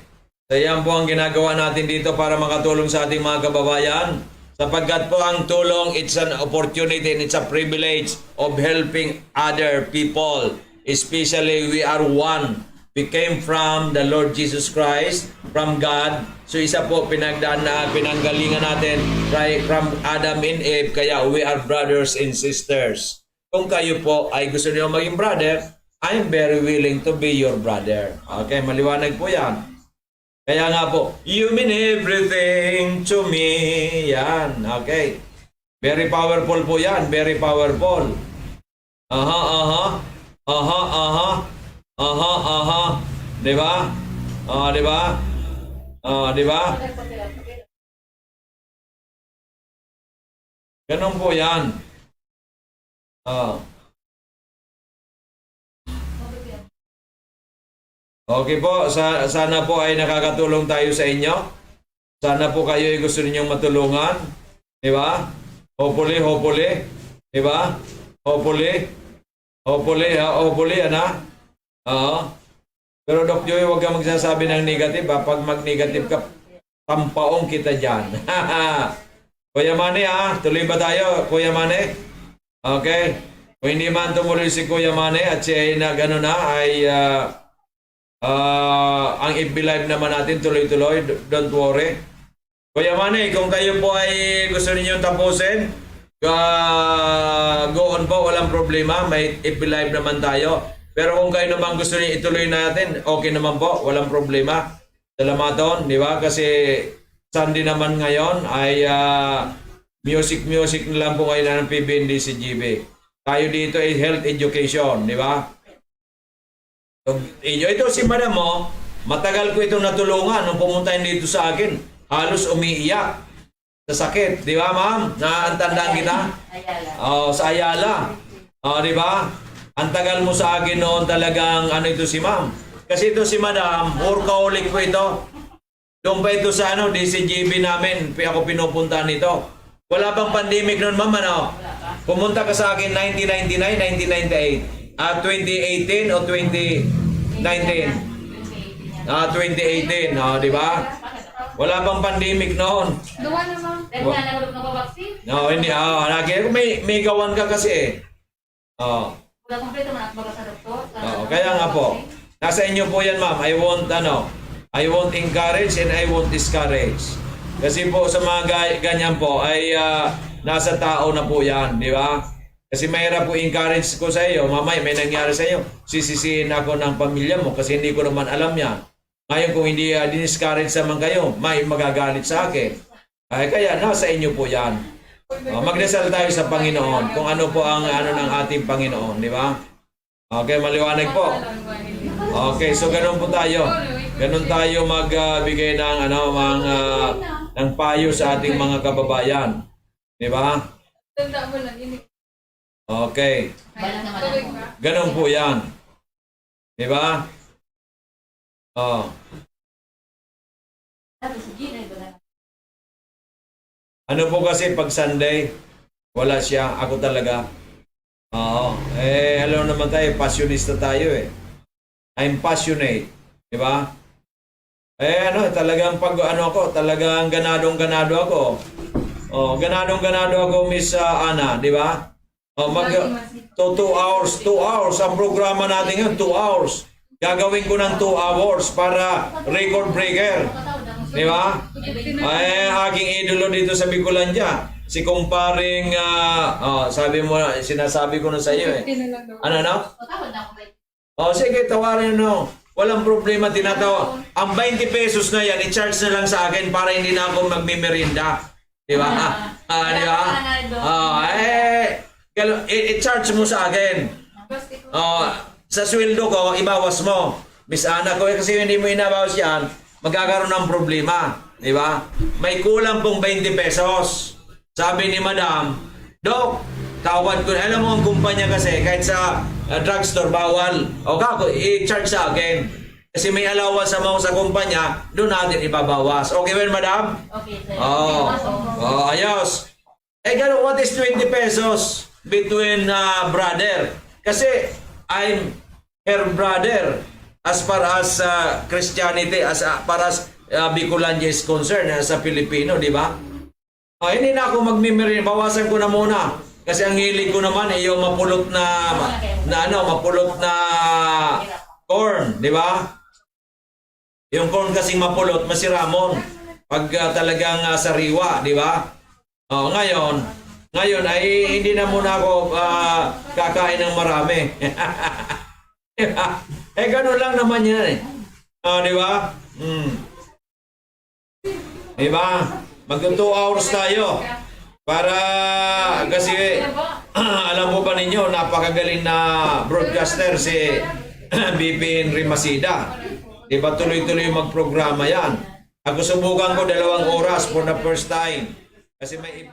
So yan po ang ginagawa natin dito para makatulong sa ating mga kababayan. Sapagkat po ang tulong, it's an opportunity and it's a privilege of helping other people. Especially we are one. We came from the Lord Jesus Christ, from God. So isa po pinanggalingan natin right from Adam and Eve. Kaya we are brothers and sisters. Kung kayo po ay gusto niyo maging brother, I'm very willing to be your brother. Okay, maliwanag po yan. Kaya nga po, you mean everything to me. Yan, okay. Very powerful po yan, very powerful. Di ba? Di ba? Di ba? Ganun po yan. Okay po, sana po ay nakakatulong tayo sa inyo. Sana po kayo ay gusto ninyong matulungan. Di ba? Hopefully. Di ba? Hopefully, ano? Pero Doc Joey, huwag ka magsasabi ng negative. Pag mag-negative ka, pampaong kita dyan. Kuya Manny, tuloy ba tayo? Kuya Manny? Okay. Kung hindi man tumuloy si Kuya Manny at siya ay gano'n na, ay ang FB Live naman natin tuloy-tuloy. Don't worry. Kuya Manny, kung kayo po ay gusto ninyong tapusin, go on po, walang problema. May FB Live naman tayo. Pero kung kayo naman gusto niyo ituloy natin, okay naman po, walang problema. Salamaton, di ba? Kasi Sunday naman ngayon ay music na lang po kayo ng PBND-CGB. Tayo dito ay health education, di ba? Ito si madam mo, matagal ko itong natulungan nung pumunta dito sa akin. Halos umiiyak sa sakit. Di ba, ma'am? Naantandaan kita? Ayala. Sa Ayala. Di ba? Ang tagal mo sa akin noon talagang ano ito si ma'am. Kasi ito si madam, workaholic po ito. Doon pa ito sa DCGB namin, ako pinupuntahan nito. Wala bang pandemic noon, ma'am, ano? Wala pa. Pumunta ka sa akin 1999, 1998. 2018 o 2019? 2018, di ba? Wala bang pandemic noon? Gawa na ma'am. Dahil nga nagulog na babaksin. No, hindi. May gawan ka kasi eh. Oh. Wala kompleto man at baga sa doktor. Kaya nga po. Nasa inyo po yan, ma'am. I won't encourage and I won't discourage. Kasi po sa mga ganyan po ay nasa tao na po yan, di ba? Kasi mahirap po encourage ko sa iyo, mamay may nangyari sa iyo, sisisihin ako ng pamilya mo kasi hindi ko naman alam yan. Ngayon kung hindi diniscourage naman kayo, may magagalit sa akin. Ay, kaya nasa inyo po yan. Magdasal tayo sa Panginoon kung ano po ang ano ng ating Panginoon, di ba? Okay, maliwanag po. Okay, so ganun po tayo. Ganun tayo magbigay ng ng payo sa ating mga kababayan. Di ba? Tanda mo lang. Okay. Balang naman Tuloy ako. ka. Ganun po yan. Di ba? Oh. Tapos si Gina, ito na. Ano po kasi pag Sunday, wala siya. Ako talaga. Oo. Alam naman tayo, passionista tayo eh. I'm passionate. Di ba? Talagang talagang ganadong-ganado ako. Oh, ganadong-ganado ako, Miss Ana, di ba? Oh, 2 hours ang programa natin ngayon, 2 hours. Gagawin ko ng 2 hours para record breaker. Di ba? Aking idolo dito sa Bicolandia, si kumparing sabi mo, sinasabi ko na sa iyo eh. Ano? Patawad na ako ba? Sige, tawarin no. Walang problema, tinatawa. Ang 20 pesos na yan, i-charge na lang sa akin para hindi na ako magmimerinda. Di ba? Di ba? I-charge mo sa akin. Sa sweldo ko, ibawas mo. Miss Ana ko, kasi hindi mo inabawas yan, magkakaroon ng problema. Di ba? May kulang pong 20 pesos. Sabi ni Madam, Dok, tawad ko. Alam mo ang kumpanya kasi, kahit sa drugstore, bawal. Kako, i-charge sa akin. Kasi may allowance sa mga sa kumpanya, doon natin ibabawas. Okay ba, Madam? Okay, sir. Ayos. Gano'n, what is 20 pesos between brother? Kasi I'm her brother as far as Christianity, as far as Bicolandia is concerned, sa Pilipino, di ba? Hindi na ako magmimirin, bawasan ko na muna. Kasi ang hilig ko naman ay yung mapulot na corn, di ba? Yung corn kasing mapulot, masiramon. Pag talagang sariwa, di ba? Ngayon ay hindi na muna ako kakain ng marami. Ganun lang naman yan eh. Di ba? Di ba? Mag-2 hours tayo. Para kasi alam mo ba ninyo, napakagaling na broadcaster si BP Henry Masida. Di ba tuloy-tuloy magprograma yan? Ako subukan ko 2 oras for the first time. Kasi may